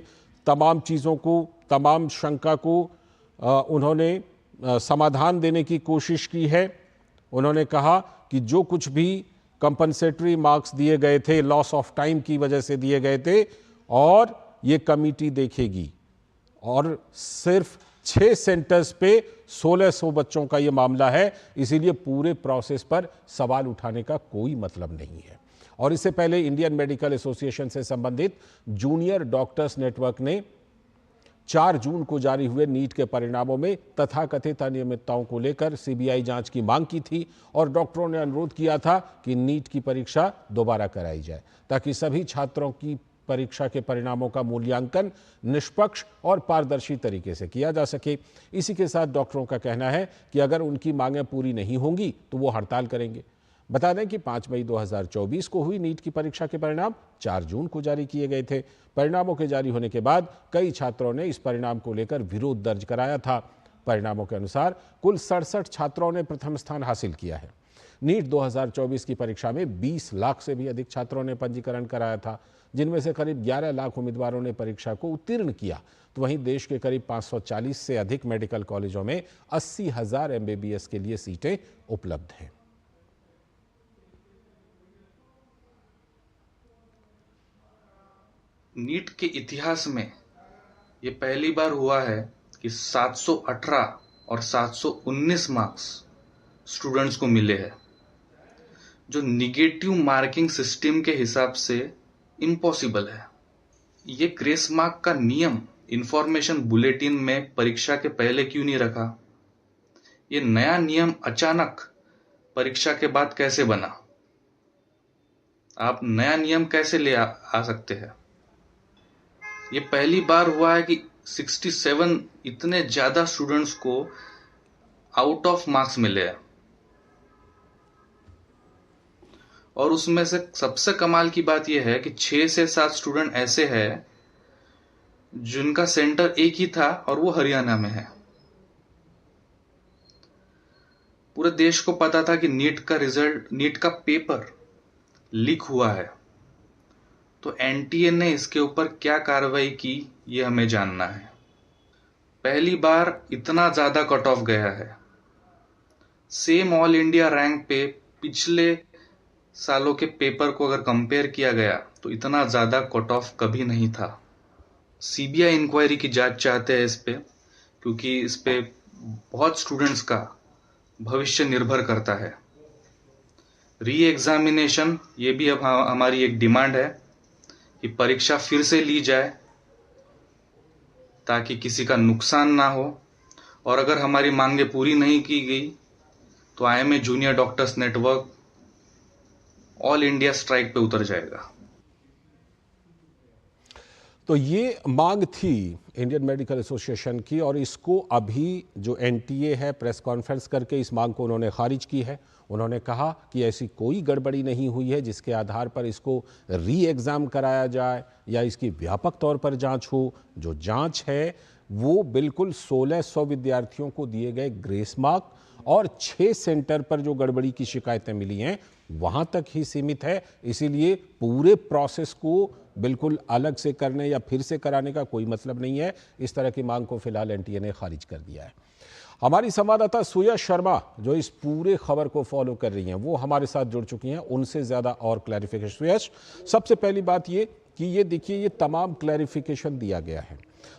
Speaker 1: तमाम चीज़ों को, तमाम शंका को उन्होंने समाधान देने की कोशिश की है। उन्होंने कहा कि जो कुछ भी कंपनसेटरी मार्क्स दिए गए थे, लॉस ऑफ टाइम की वजह से दिए गए थे, और ये कमेटी देखेगी। और सिर्फ 6 सेंटर्स पे 1600 बच्चों का ये मामला है, इसीलिए पूरे प्रोसेस पर सवाल उठाने का कोई मतलब नहीं है। और इससे पहले इंडियन मेडिकल एसोसिएशन से संबंधित जूनियर डॉक्टर्स नेटवर्क ने 4 जून को जारी हुए नीट के परिणामों में तथाकथित अनियमितताओं को लेकर सीबीआई जांच की मांग की थी और डॉक्टरों ने अनुरोध किया था कि नीट की परीक्षा दोबारा कराई जाए ताकि सभी छात्रों की परीक्षा के परिणामों का मूल्यांकन निष्पक्ष और पारदर्शी तरीके से किया जा सके। इसी के साथ डॉक्टरों का कहना है कि अगर उनकी मांगें पूरी नहीं होंगी तो वो हड़ताल करेंगे। बता दें कि 5 मई 2024 को हुई नीट की परीक्षा के परिणाम 4 जून को जारी किए गए थे। परिणामों के जारी होने के बाद कई छात्रों ने इस परिणाम को लेकर विरोध दर्ज कराया था। परिणामों के अनुसार कुल 67 छात्रों ने प्रथम स्थान हासिल किया है। नीट 2024 की परीक्षा में 20 लाख से भी अधिक छात्रों ने पंजीकरण कराया था, जिनमें से करीब 11 लाख उम्मीदवारों ने परीक्षा को उत्तीर्ण किया। तो वहीं देश के करीब 540 से अधिक मेडिकल कॉलेजों में 80,000 MBBS के लिए सीटें उपलब्ध हैं।
Speaker 13: नीट के इतिहास में ये पहली बार हुआ है कि 718 और 719 मार्क्स स्टूडेंट्स को मिले हैं, जो निगेटिव मार्किंग सिस्टम के हिसाब से इम्पॉसिबल है। ये ग्रेस मार्क का नियम इंफॉर्मेशन बुलेटिन में परीक्षा के पहले क्यों नहीं रखा? ये नया नियम अचानक परीक्षा के बाद कैसे बना? आप नया नियम कैसे ले आ सकते हैं? ये पहली बार हुआ है कि 67 इतने ज्यादा स्टूडेंट्स को आउट ऑफ मार्क्स मिले हैं, और उसमें से सबसे कमाल की बात यह है कि 6 से 7 स्टूडेंट ऐसे हैं जिनका सेंटर एक ही था और वो हरियाणा में है। पूरे देश को पता था कि नीट का पेपर लीक हुआ है, तो एनटीए ने इसके ऊपर क्या कार्रवाई की ये हमें जानना है। पहली बार इतना ज्यादा कट ऑफ गया है। सेम ऑल इंडिया रैंक पे पिछले सालों के पेपर को अगर कंपेयर किया गया तो इतना ज्यादा कट ऑफ कभी नहीं था। सीबीआई इंक्वायरी की जांच चाहते हैं इस पे, क्योंकि इस पे बहुत स्टूडेंट्स का भविष्य निर्भर करता है। री एग्जामिनेशन ये भी अब हमारी एक डिमांड है कि परीक्षा फिर से ली जाए ताकि किसी का नुकसान ना हो, और अगर हमारी मांगे पूरी नहीं की गई तो IMA junior doctors network all India strike पे उतर जाएगा।
Speaker 1: तो ये मांग थी इंडियन मेडिकल एसोसिएशन की, और इसको अभी जो एनटीए है प्रेस कॉन्फ्रेंस करके इस मांग को उन्होंने खारिज की है। उन्होंने कहा कि ऐसी कोई गड़बड़ी नहीं हुई है जिसके आधार पर इसको री एग्ज़ाम कराया जाए या इसकी व्यापक तौर पर जांच हो। जो जांच है वो बिल्कुल 1600 विद्यार्थियों को दिए गए ग्रेस मार्क और 6 सेंटर पर जो गड़बड़ी की शिकायतें मिली हैं वहां तक ही सीमित है। इसीलिए पूरे प्रोसेस को बिल्कुल अलग से करने या फिर से कराने का कोई मतलब नहीं है। इस तरह की मांग को फिलहाल एनटीए ने खारिज कर दिया है। हमारी संवाददाता सुयश शर्मा जो इस पूरे खबर को फॉलो कर रही हैं वो हमारे साथ जुड़ चुकी हैं, उनसे ज्यादा और क्लैरिफिकेशन। सुयश, सबसे पहली बात ये कि ये देखिए ये तमाम क्लैरिफिकेशन दिया गया है,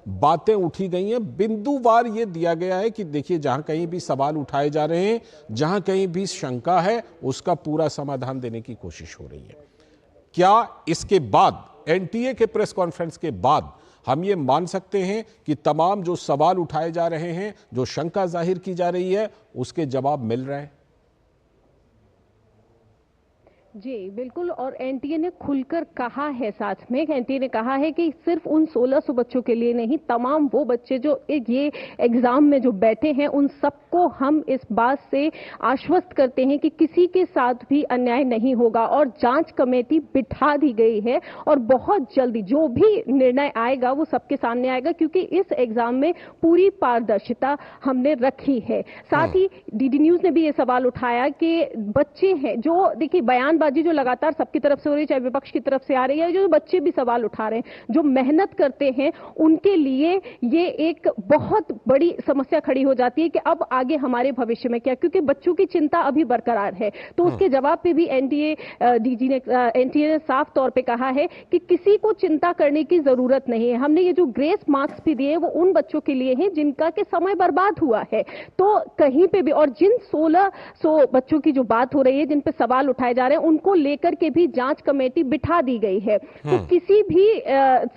Speaker 1: बातें उठी गई हैं, बिंदुवार ये दिया गया है कि देखिए जहां कहीं भी सवाल उठाए जा रहे हैं, जहां कहीं भी शंका है, उसका पूरा समाधान देने की कोशिश हो रही है। क्या इसके बाद एनटीए के प्रेस कॉन्फ्रेंस के बाद हम ये मान सकते हैं कि तमाम जो सवाल उठाए जा रहे हैं, जो शंका जाहिर की जा रही है, उसके जवाब मिल रहे हैं?
Speaker 14: जी बिल्कुल, और एनटीए ने खुलकर कहा है, साथ में एनटीए ने कहा है कि सिर्फ उन 1600 बच्चों के लिए नहीं, तमाम वो बच्चे जो ये एग्जाम में जो बैठे हैं उन सबको हम इस बात से आश्वस्त करते हैं कि किसी के साथ भी अन्याय नहीं होगा, और जांच कमेटी बिठा दी गई है और बहुत जल्दी जो भी निर्णय आएगा वो सबके सामने आएगा, क्योंकि इस एग्जाम में पूरी पारदर्शिता हमने रखी है। साथ ही डीडी न्यूज ने भी ये सवाल उठाया कि बच्चे हैं जो, देखिए बयान जो लगातार सबकी तरफ से हो रही है, चाहे विपक्ष की तरफ से आ रही है, जो बच्चे भी सवाल उठा रहे हैं, जो मेहनत करते हैं उनके लिए ये एक बहुत बड़ी समस्या खड़ी हो जाती है कि अब आगे हमारे भविष्य में क्या, क्योंकि बच्चों की चिंता अभी बरकरार है। तो उसके जवाब पे भी एनटीए ने साफ तौर पे कहा है कि किसी को चिंता करने की जरूरत नहीं है। हमने ये जो ग्रेस मार्क्स भी दिए वो उन बच्चों के लिए हैं जिनका के समय बर्बाद हुआ है। तो कहीं पे भी, और जिन 1600 बच्चों की जो बात हो रही है, जिन पे सवाल उठाए जा रहे हैं, उनको लेकर के भी जांच कमेटी बिठा दी गई है। तो किसी भी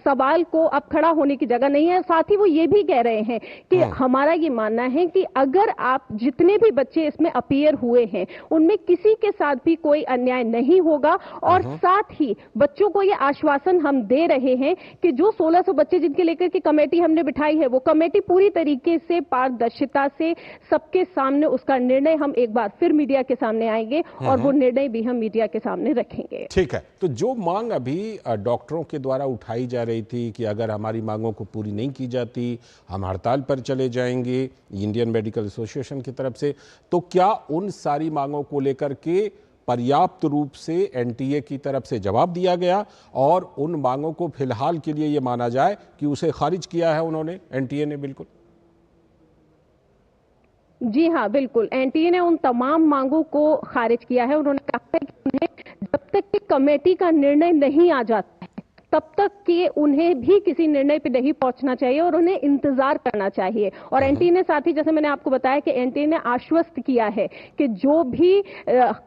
Speaker 14: सवाल को अब खड़ा होने की जगह नहीं है। साथ ही वो ये भी कह रहे हैं कि हमारा ये मानना है कि अगर आप जितने भी बच्चे इसमें अपीयर हुए हैं उनमें किसी के साथ भी कोई अन्याय नहीं होगा, और साथ ही बच्चों को ये आश्वासन हम दे रहे हैं कि जो 1600 बच्चे जिनके लेकर के कमेटी हमने बिठाई है वो कमेटी पूरी तरीके से पारदर्शिता से सबके सामने उसका निर्णय हम एक बार फिर मीडिया के सामने आएंगे और वो निर्णय भी हम मीडिया के सामने रखेंगे।
Speaker 1: ठीक है, तो जो मांग अभी डॉक्टरों के द्वारा उठाई जा रही थी कि अगर हमारी मांगों को पूरी नहीं की जाती हम हड़ताल पर चले जाएंगे इंडियन मेडिकल एसोसिएशन की तरफ से, तो क्या उन सारी मांगों को लेकर के पर्याप्त रूप से एनटीए की तरफ से जवाब दिया गया और उन मांगों को फिलहाल के लिए ये माना जाए कि उसे खारिज किया है उन्होंने, एनटीए ने? बिल्कुल
Speaker 14: जी हाँ, बिल्कुल एनटीए ने उन तमाम मांगों को खारिज किया है। उन्होंने कहा है कि उन्हें जब तक कि कमेटी का निर्णय नहीं आ जाता है तब तक कि उन्हें भी किसी निर्णय पे नहीं पहुंचना चाहिए और उन्हें इंतजार करना चाहिए। और एनटीए ने साथ ही, जैसे मैंने आपको बताया कि एनटीए ने आश्वस्त किया है कि जो भी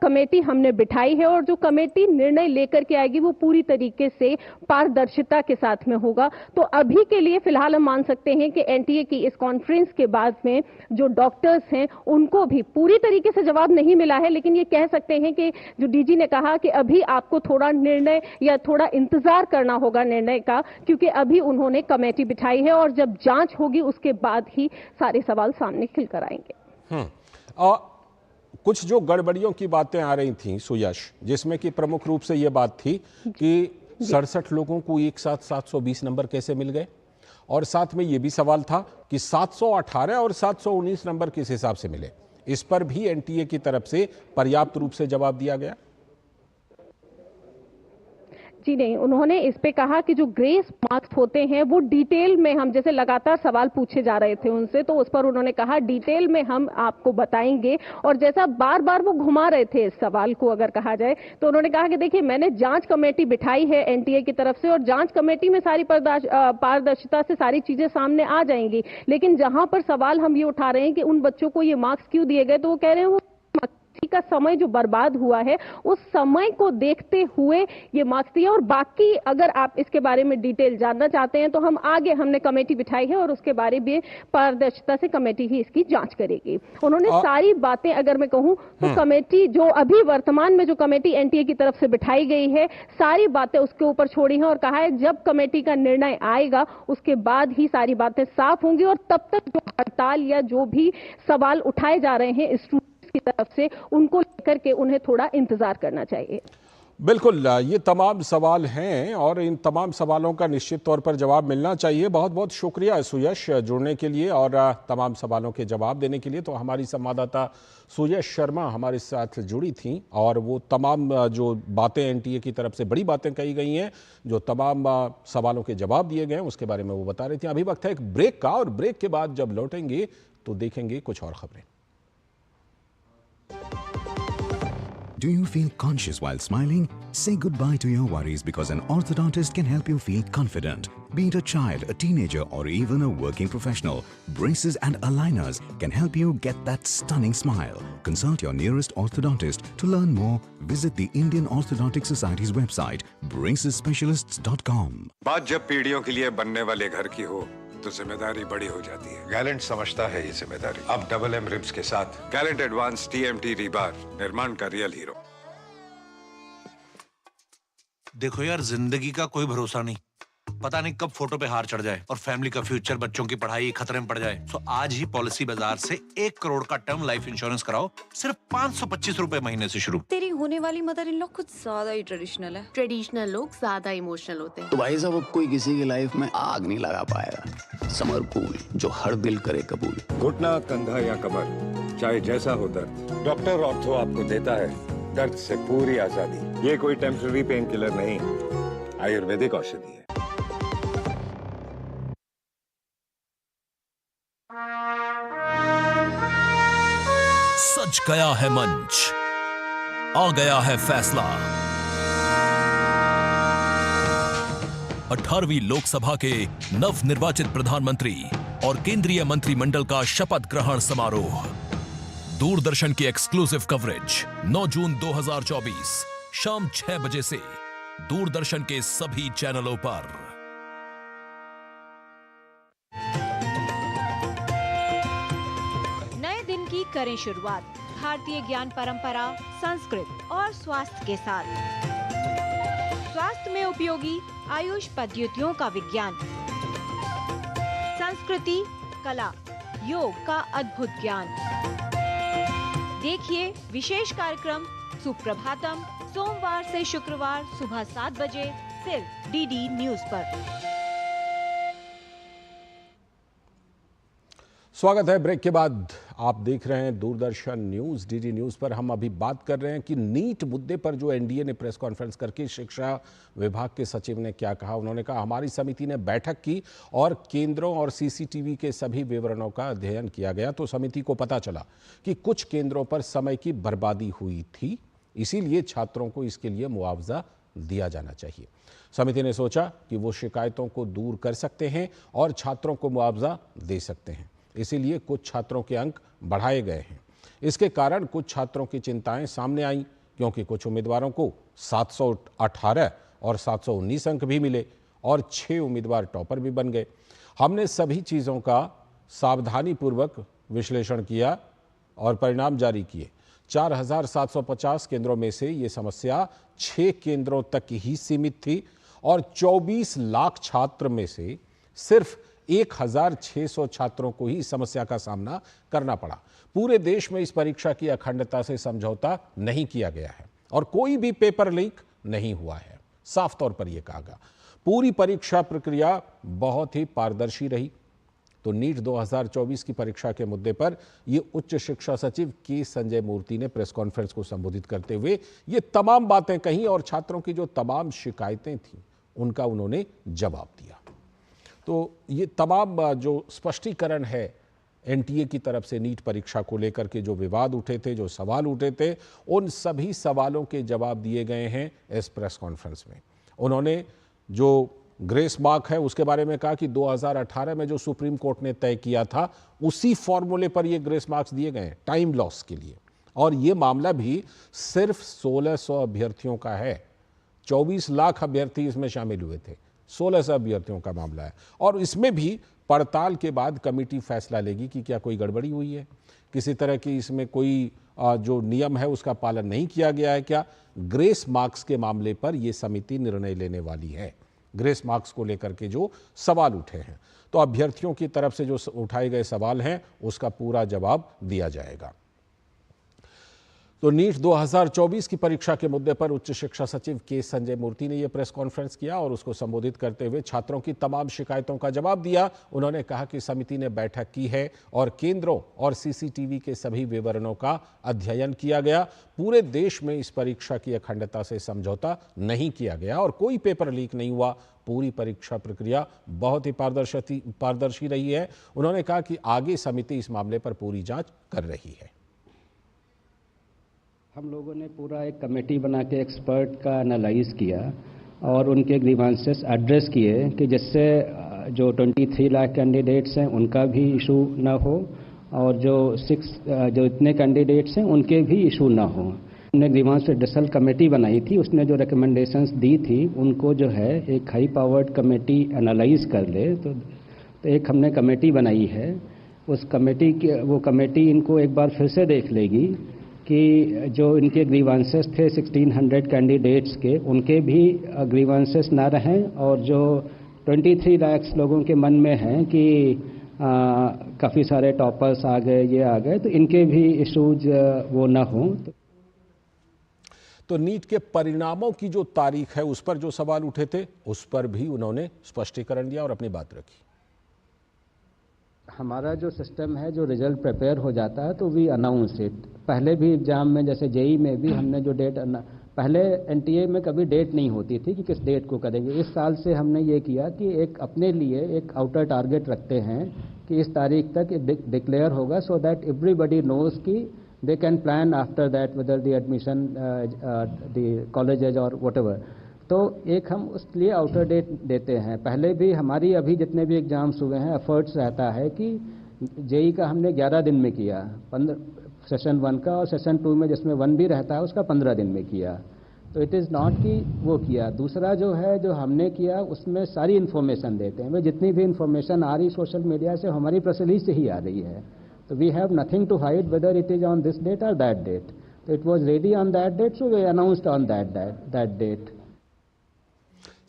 Speaker 14: कमेटी हमने बिठाई है और जो कमेटी निर्णय लेकर के आएगी वो पूरी तरीके से पारदर्शिता के साथ में होगा। तो अभी के लिए फिलहाल हम मान सकते हैं कि एनटीए की इस कॉन्फ्रेंस के बाद में जो डॉक्टर्स हैं उनको भी पूरी तरीके से जवाब नहीं मिला है, लेकिन ये कह सकते हैं कि जो डीजी ने कहा कि अभी आपको थोड़ा निर्णय या थोड़ा इंतजार करना होगा निर्णय का, क्योंकि अभी उन्होंने कमेटी बिठाई है और जब जांच होगी उसके बाद ही सारे सवाल सामने खिलकर आएंगे।
Speaker 1: कुछ जो गड़बड़ियों की बातें आ रही थीं सुयश, जिसमें कि प्रमुख रूप से यह बात थी कि 67 लोगों को एक साथ 720 नंबर कैसे मिल गए, और साथ में यह भी सवाल था कि 718 और 719 नंबर किस हिसाब से मिले। इस पर भी एनटीए की तरफ से पर्याप्त रूप से जवाब दिया गया?
Speaker 14: जी नहीं, उन्होंने इस पे कहा कि जो ग्रेस मार्क्स होते हैं वो डिटेल में, हम जैसे लगातार सवाल पूछे जा रहे थे उनसे, तो उस पर उन्होंने कहा डिटेल में हम आपको बताएंगे। और जैसा बार बार वो घुमा रहे थे इस सवाल को अगर कहा जाए, तो उन्होंने कहा कि देखिए मैंने जांच कमेटी बिठाई है एनटीए की तरफ से और जांच कमेटी में सारी पारदर्शिता से सारी चीजें सामने आ जाएंगी, लेकिन जहां पर सवाल हम ये उठा रहे हैं कि उन बच्चों को ये मार्क्स क्यों दिए गए, तो वो कह रहे हैं वो का समय जो बर्बाद हुआ है उस समय को देखते हुए ये मार्क्स दिया। और बाकी अगर आप इसके बारे में डिटेल जानना चाहते हैं तो हम आगे, हमने कमेटी बिठाई है और उसके बारे में पारदर्शिता से कमेटी ही इसकी जांच करेगी। उन्होंने सारी बातें, अगर मैं कहूं तो कमेटी जो अभी वर्तमान में जो कमेटी एनटीए की तरफ से बिठाई गई है सारी बातें उसके ऊपर छोड़ी हैं और कहा है जब कमेटी का निर्णय आएगा उसके बाद ही सारी बातें साफ होंगी और तब तक जो हड़ताल या जो भी सवाल उठाए जा रहे हैं स्टूडेंट्स की तरफ से उनको लेकर के उन्हें थोड़ा इंतजार करना चाहिए।
Speaker 1: बिल्कुल, ये तमाम सवाल हैं और इन तमाम सवालों का निश्चित तौर पर जवाब मिलना चाहिए। बहुत बहुत शुक्रिया सुयश जुड़ने के लिए और तमाम सवालों के जवाब देने के लिए। तो हमारी संवाददाता सुयश शर्मा हमारे साथ जुड़ी थी और वो तमाम जो बातें एनटीए की तरफ से बड़ी बातें कही गई हैं, जो तमाम सवालों के जवाब दिए गए हैं उसके बारे में वो बता रही थी। अभी वक्त है एक ब्रेक का और ब्रेक के बाद जब लौटेंगे तो देखेंगे कुछ और खबरें।
Speaker 15: Do you feel conscious while smiling? Say goodbye to your worries because an orthodontist can help you feel confident. Be it a child, a teenager or even a working professional, braces and aligners can help you get that stunning smile. Consult your nearest orthodontist. To learn more, visit the Indian Orthodontic Society's website, bracesspecialists.com.
Speaker 16: बात जब पीढ़ियों के लिए बनने वाले घर की हो तो जिम्मेदारी बड़ी हो जाती है। गैलेंट समझता है ये जिम्मेदारी। अब डबल एम रिब्स के साथ गैलेंट एडवांस TMT रीबार, निर्माण का रियल हीरो।
Speaker 17: देखो यार, जिंदगी का कोई भरोसा नहीं, पता नहीं कब फोटो पे हार चढ़ जाए और फैमिली का फ्यूचर, बच्चों की पढ़ाई खतरे में पड़ जाए। तो आज ही पॉलिसी बाजार से 1 करोड़ का टर्म लाइफ इंश्योरेंस कराओ, सिर्फ 525 रुपए महीने से शुरू।
Speaker 18: तेरी होने वाली मदर इन लोग कुछ ज्यादा ही ट्रेडिशनल है।
Speaker 19: ट्रेडिशनल लोग ज्यादा इमोशनल होते हैं।
Speaker 20: तो भाई साहब, अब कोई किसी की लाइफ में आग नहीं लगा पाएगा। समर कूल, जो हर दिल करे कबूल।
Speaker 16: घुटना, कंधा या कमर, चाहे जैसा हो दर्द, डॉक्टर ऑर्थो आपको देता है दर्द से पूरी आजादी। ये कोई टेम्पररी पेन किलर नहीं, आयुर्वेदिक औषधि है।
Speaker 21: सज गया है मंच, आ गया है फैसला। 18वीं लोकसभा के नवनिर्वाचित प्रधानमंत्री और केंद्रीय मंत्रिमंडल का शपथ ग्रहण समारोह। दूरदर्शन की एक्सक्लूसिव कवरेज 9 जून 2024 शाम 6 बजे से दूरदर्शन के सभी चैनलों पर।
Speaker 5: नए दिन की करें शुरुआत भारतीय ज्ञान परंपरा, संस्कृत और स्वास्थ्य के साथ। स्वास्थ्य में उपयोगी आयुष पद्धतियों का विज्ञान, संस्कृति, कला, योग का अद्भुत ज्ञान। देखिए विशेष कार्यक्रम सुप्रभातम सोमवार से शुक्रवार सुबह 7 बजे सिर्फ डीडी न्यूज पर।
Speaker 1: स्वागत है। ब्रेक के बाद आप देख रहे हैं दूरदर्शन न्यूज, डीडी न्यूज पर। हम अभी बात कर रहे हैं कि नीट मुद्दे पर जो एनडीए ने प्रेस कॉन्फ्रेंस करके शिक्षा विभाग के सचिव ने क्या कहा। उन्होंने कहा हमारी समिति ने बैठक की और केंद्रों और सीसीटीवी के सभी विवरणों का अध्ययन किया गया तो समिति को पता चला कि कुछ केंद्रों पर समय की बर्बादी हुई थी, इसीलिए छात्रों को इसके लिए मुआवजा दिया जाना चाहिए। समिति ने सोचा कि वो शिकायतों को दूर कर सकते हैं और छात्रों को मुआवजा दे सकते हैं, इसीलिए कुछ छात्रों के अंक बढ़ाए गए हैं। इसके कारण कुछ छात्रों की चिंताएं सामने आईं, क्योंकि कुछ उम्मीदवारों को 718 और 719 अंक भी मिले और 6 उम्मीदवार टॉपर भी बन गए। हमने सभी चीज़ों का सावधानीपूर्वक विश्लेषण किया और परिणाम जारी किए। 4750 केंद्रों में से ये समस्या 6 केंद्रों तक ही सीमित थी और 24 लाख छात्र में से सिर्फ 1600 छात्रों को ही इस समस्या का सामना करना पड़ा। पूरे देश में इस परीक्षा की अखंडता से समझौता नहीं किया गया है और कोई भी पेपर लीक नहीं हुआ है। साफ तौर पर यह कहा गया पूरी परीक्षा प्रक्रिया बहुत ही पारदर्शी रही। तो नीट 2024 की परीक्षा के मुद्दे पर ये उच्च शिक्षा सचिव के संजय मूर्ति ने प्रेस कॉन्फ्रेंस को संबोधित करते हुए ये तमाम बातें कही और छात्रों की जो तमाम शिकायतें थी उनका उन्होंने जवाब दिया। तो ये तमाम जो स्पष्टीकरण है एनटीए की तरफ से नीट परीक्षा को लेकर के जो विवाद उठे थे, जो सवाल उठे थे, उन सभी सवालों के जवाब दिए गए हैं इस प्रेस कॉन्फ्रेंस में। उन्होंने जो ग्रेस मार्क है उसके बारे में कहा कि 2018 में जो सुप्रीम कोर्ट ने तय किया था उसी फॉर्मूले पर ये ग्रेस मार्क्स दिए गए टाइम लॉस के लिए, और ये मामला भी सिर्फ 1600 अभ्यर्थियों का है। 24 लाख अभ्यर्थी इसमें शामिल हुए थे, 1600 अभ्यर्थियों का मामला है और इसमें भी पड़ताल के बाद कमेटी फैसला लेगी कि क्या कोई गड़बड़ी हुई है, किसी तरह की इसमें कोई जो नियम है उसका पालन नहीं किया गया है क्या। ग्रेस मार्क्स के मामले पर यह समिति निर्णय लेने वाली है। ग्रेस मार्क्स को लेकर के जो सवाल उठे हैं तो अभ्यर्थियों की तरफ से जो उठाए गए सवाल हैं उसका पूरा जवाब दिया जाएगा। तो नीट 2024 की परीक्षा के मुद्दे पर उच्च शिक्षा सचिव के संजय मूर्ति ने यह प्रेस कॉन्फ्रेंस किया और उसको संबोधित करते हुए छात्रों की तमाम शिकायतों का जवाब दिया। उन्होंने कहा कि समिति ने बैठक की है और केंद्रों और सीसीटीवी के सभी विवरणों का अध्ययन किया गया। पूरे देश में इस परीक्षा की अखंडता से समझौता नहीं किया गया और कोई पेपर लीक नहीं हुआ। पूरी परीक्षा प्रक्रिया बहुत ही पारदर्शी रही है। उन्होंने कहा कि आगे समिति इस मामले पर पूरी जांच कर रही है।
Speaker 2: हम लोगों ने पूरा एक कमेटी बना के एक्सपर्ट का एनालाइज किया और उनके ग्रीवांसेस एड्रेस किए कि जिससे जो 23 लाख कैंडिडेट्स हैं उनका भी इशू ना हो और जो इतने कैंडिडेट्स हैं उनके भी इशू ना हो। हमने ग्रीवांस एड्रेसल कमेटी बनाई थी, उसने जो रिकमेंडेशंस दी थी उनको जो है एक हाई पावर्ड कमेटी एनालाइज कर ले। तो एक हमने कमेटी बनाई है, उस कमेटी की वो कमेटी इनको एक बार फिर से देख लेगी कि जो इनके ग्रीवांसेस थे 1600 कैंडिडेट्स के, उनके भी ग्रीवांसेस ना रहें और जो 23 लाख लोगों के मन में हैं कि काफ़ी सारे टॉपर्स आ गए, ये आ गए, तो इनके भी इशूज वो ना हों।
Speaker 1: तो नीट के परिणामों की जो तारीख है उस पर जो सवाल उठे थे उस पर भी उन्होंने स्पष्टीकरण दिया और अपनी बात रखी।
Speaker 2: हमारा जो सिस्टम है, जो रिजल्ट प्रिपेयर हो जाता है तो वी अनाउंस इट। पहले भी एग्जाम में जैसे जेई में भी हमने जो डेट, पहले एनटीए में कभी डेट नहीं होती थी कि किस डेट को करेंगे। इस साल से हमने ये किया कि एक अपने लिए एक आउटर टारगेट रखते हैं कि इस तारीख तक डिक्लेयर होगा, सो दैट एवरीबडी नोज कि they can plan after that whether the admission the colleges और व्हाटएवर। तो एक हम उसके लिए आउटर डेट देते हैं। पहले भी हमारी अभी जितने भी एग्जाम्स हुए हैं एफर्ट्स रहता है कि जेई का हमने 11 दिन में किया, सेशन 1 का, और सेशन 2 में जिसमें 1 भी रहता है उसका 15 दिन में किया। तो इट इज़ नॉट कि वो किया। दूसरा जो है, जो हमने किया उसमें सारी इन्फॉर्मेशन देते हैं। वे जितनी भी इन्फॉर्मेशन आ रही सोशल मीडिया से, हमारी प्रेस रिलीज से ही आ रही है। तो we have nothing to hide whether it is on this date और दैट डेट। तो it was ready on that date, so we announced on that date.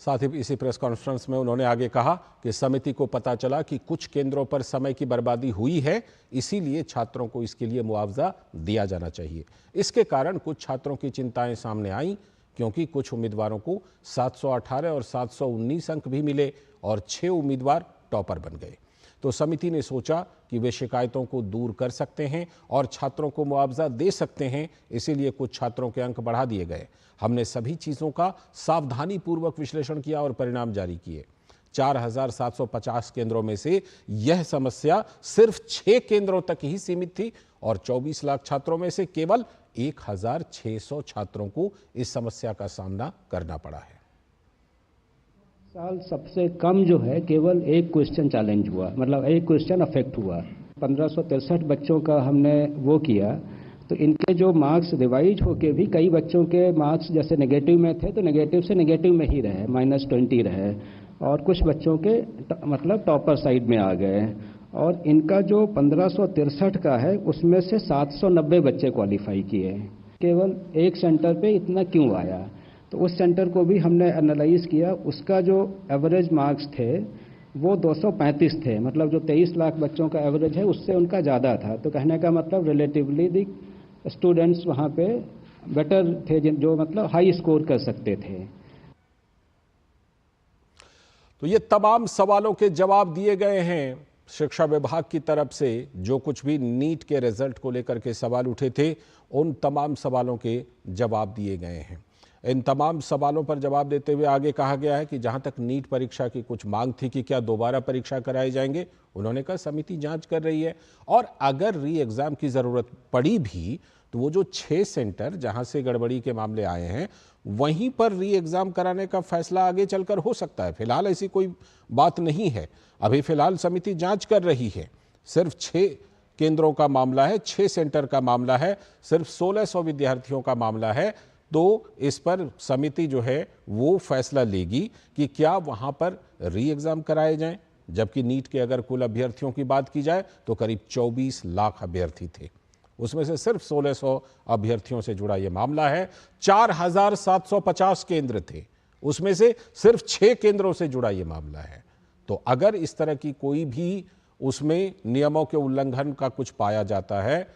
Speaker 1: साथ ही इसी प्रेस कॉन्फ्रेंस में उन्होंने आगे कहा कि समिति को पता चला कि कुछ केंद्रों पर समय की बर्बादी हुई है, इसीलिए छात्रों को इसके लिए मुआवजा दिया जाना चाहिए। इसके कारण कुछ छात्रों की चिंताएं सामने आईं, क्योंकि कुछ उम्मीदवारों को 718 और 719 अंक भी मिले और 6 उम्मीदवार टॉपर बन गए। तो समिति ने सोचा कि वे शिकायतों को दूर कर सकते हैं और छात्रों को मुआवजा दे सकते हैं, इसीलिए कुछ छात्रों के अंक बढ़ा दिए गए। हमने सभी चीज़ों का सावधानीपूर्वक विश्लेषण किया और परिणाम जारी किए। 4750 केंद्रों में से यह समस्या सिर्फ 6 केंद्रों तक ही सीमित थी और 24 लाख छात्रों में से केवल 1600 छात्रों को इस समस्या का सामना करना पड़ा है।
Speaker 2: साल सबसे कम जो है केवल एक क्वेश्चन चैलेंज हुआ, मतलब एक क्वेश्चन अफेक्ट हुआ। 1563 बच्चों का हमने वो किया, तो इनके जो मार्क्स रिवाइज होके भी कई बच्चों के मार्क्स जैसे नेगेटिव में थे तो नेगेटिव से नेगेटिव में ही रहे, -20 रहे, और कुछ बच्चों के मतलब टॉपर साइड में आ गए। और इनका जो 1563 का है उसमें से 790 बच्चे क्वालिफाई किए। केवल एक सेंटर पे इतना क्यों आया? तो उस सेंटर को भी हमने एनालाइज किया। उसका जो एवरेज मार्क्स थे वो 235 थे, मतलब जो 23 लाख बच्चों का एवरेज है उससे उनका ज़्यादा था। तो कहने का मतलब रिलेटिवली दी स्टूडेंट्स वहाँ पे बेटर थे, जो मतलब हाई स्कोर कर सकते थे।
Speaker 1: तो ये तमाम सवालों के जवाब दिए गए हैं शिक्षा विभाग की तरफ से। जो कुछ भी नीट के रिजल्ट को लेकर के सवाल उठे थे, उन तमाम सवालों के जवाब दिए गए हैं। इन तमाम सवालों पर जवाब देते हुए आगे कहा गया है कि जहां तक नीट परीक्षा की कुछ मांग थी कि क्या दोबारा परीक्षा कराए जाएंगे, उन्होंने कहा समिति जांच कर रही है और अगर री एग्जाम की जरूरत पड़ी भी तो वो जो 6 सेंटर जहां से गड़बड़ी के मामले आए हैं वहीं पर री एग्जाम कराने का फैसला आगे चलकर हो सकता है। फिलहाल ऐसी कोई बात नहीं है। अभी फिलहाल समिति जांच कर रही है। सिर्फ 6 केंद्रों का मामला है, 6 सेंटर का मामला है, सिर्फ 1600 विद्यार्थियों का मामला है। तो इस पर समिति जो है वो फैसला लेगी कि क्या वहां पर री एग्जाम कराए जाएं। जबकि नीट के अगर कुल अभ्यर्थियों की बात की जाए तो करीब 24 लाख अभ्यर्थी थे, उसमें से सिर्फ 1600 अभ्यर्थियों से जुड़ा यह मामला है। 4750 केंद्र थे, उसमें से सिर्फ 6 केंद्रों से जुड़ा यह मामला है। तो अगर इस तरह की कोई भी उसमें नियमों के उल्लंघन का कुछ पाया जाता है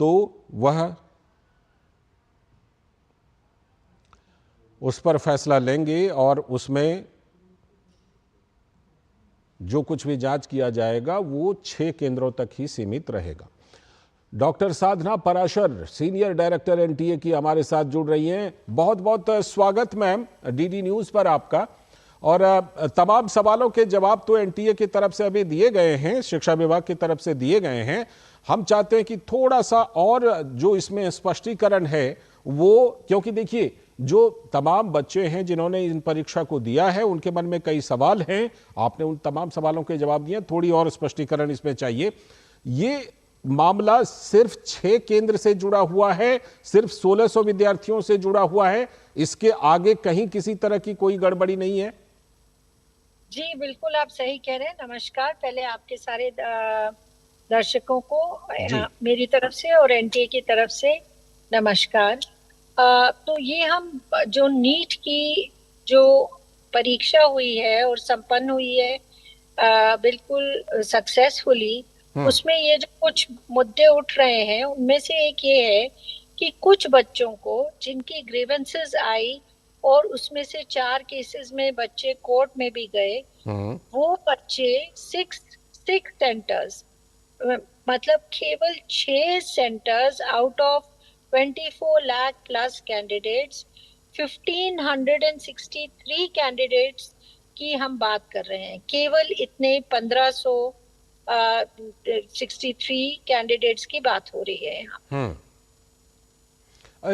Speaker 1: तो वह उस पर फैसला लेंगे और उसमें जो कुछ भी जांच किया जाएगा वो 6 केंद्रों तक ही सीमित रहेगा। डॉक्टर साधना पराशर, सीनियर डायरेक्टर एनटीए की हमारे साथ जुड़ रही हैं। बहुत बहुत स्वागत मैम डीडी न्यूज़ पर आपका। और तमाम सवालों के जवाब तो एनटीए की तरफ से अभी दिए गए हैं, शिक्षा विभाग की तरफ से दिए गए हैं। हम चाहते हैं कि थोड़ा सा और जो इसमें स्पष्टीकरण है वो, क्योंकि देखिए जो तमाम बच्चे हैं जिन्होंने इन परीक्षा को दिया है उनके मन में कई सवाल हैं, आपने उन तमाम सवालों के जवाब दिए, थोड़ी और स्पष्टीकरण इसमें चाहिए। ये मामला सिर्फ 6 केंद्र से जुड़ा हुआ है, सिर्फ 1600 विद्यार्थियों से जुड़ा हुआ है, इसके आगे कहीं किसी तरह की कोई गड़बड़ी नहीं है?
Speaker 7: जी बिल्कुल, आप सही कह रहे हैं। नमस्कार, पहले आपके सारे दर्शकों को मेरी तरफ से और एनटीए की तरफ से नमस्कार। तो ये हम जो नीट की जो परीक्षा हुई है और संपन्न हुई है बिल्कुल सक्सेसफुली, उसमें ये जो कुछ मुद्दे उठ रहे हैं उनमें से एक ये है कि कुछ बच्चों को जिनकी ग्रीवेंसेस आई और उसमें से 4 केसेस में बच्चे कोर्ट में भी गए, वो बच्चे 6 सेंटर्स, मतलब केवल 6 centres out of 24 lakh plus candidates, 1563 candidates की हम बात कर रहे हैं। केवल इतने 1563 कैंडिडेट्स की बात हो रही है यहाँ।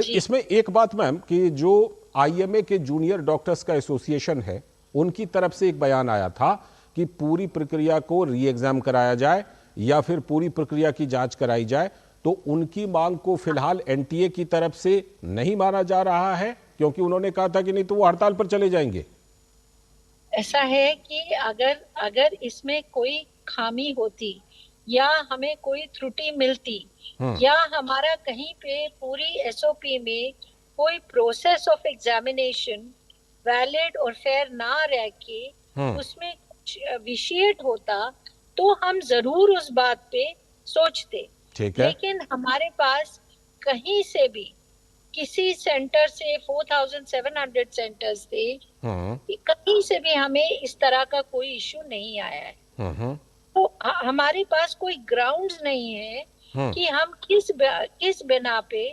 Speaker 1: इसमें एक बात मैम कि जो आईएमए के जूनियर डॉक्टर्स का एसोसिएशन है, उनकी तरफ से एक बयान आया था कि पूरी प्रक्रिया को री एग्जाम कराया जाए या फिर पूरी प्रक्रिया की जांच कराई जाए। तो उनकी मांग को फिलहाल एनटीए की तरफ से नहीं माना जा रहा है, क्योंकि उन्होंने कहा था कि नहीं तो वो हड़ताल पर चले जाएंगे।
Speaker 7: ऐसा है कि अगर इसमें कोई खामी होती या हमें कोई त्रुटि मिलती या हमारा कहीं पे पूरी एसओपी में कोई प्रोसेस ऑफ एग्जामिनेशन वैलिड और फेयर ना रह के उसमें कुछ विशिएट होता तो हम जरूर उस बात पे सोचते।
Speaker 1: ठीक है।
Speaker 7: लेकिन हमारे पास कहीं से भी किसी सेंटर से 4700 सेंटर्स थे, कहीं से भी हमें इस तरह का कोई इशू नहीं आया है। तो हमारे पास कोई ग्राउंड्स नहीं है कि हम किस बिना पे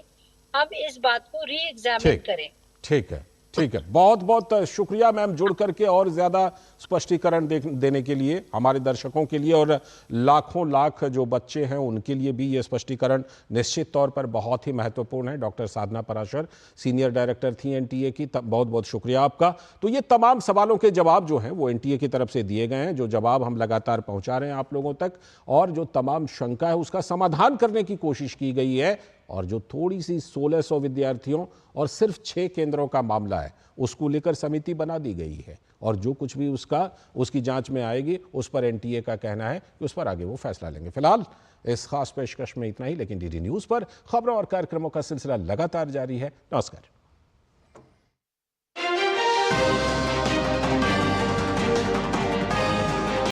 Speaker 7: हम इस बात को री एग्जामिन करें।
Speaker 1: ठीक है, ठीक है। बहुत बहुत शुक्रिया मैम, जुड़ करके और ज्यादा स्पष्टीकरण देने के लिए हमारे दर्शकों के लिए, और लाखों लाख जो बच्चे हैं उनके लिए भी ये स्पष्टीकरण निश्चित तौर पर बहुत ही महत्वपूर्ण है। डॉक्टर साधना पराशर सीनियर डायरेक्टर थी एनटीए की, बहुत बहुत शुक्रिया आपका। तो ये तमाम सवालों के जवाब जो हैं वो एनटीए की तरफ से दिए गए हैं, जो जवाब हम लगातार पहुंचा रहे हैं आप लोगों तक, और जो तमाम शंका है उसका समाधान करने की कोशिश की गई है। और जो थोड़ी सी 1600 विद्यार्थियों और सिर्फ 6 केंद्रों का मामला है उसको लेकर समिति बना दी गई है, और जो कुछ भी उसकी जांच में आएगी उस पर एनटीए का कहना है कि उस पर आगे वो फैसला लेंगे। फिलहाल इस खास पेशकश में इतना ही, लेकिन डीडी न्यूज पर खबरों और कार्यक्रमों का सिलसिला लगातार जारी है। नमस्कार।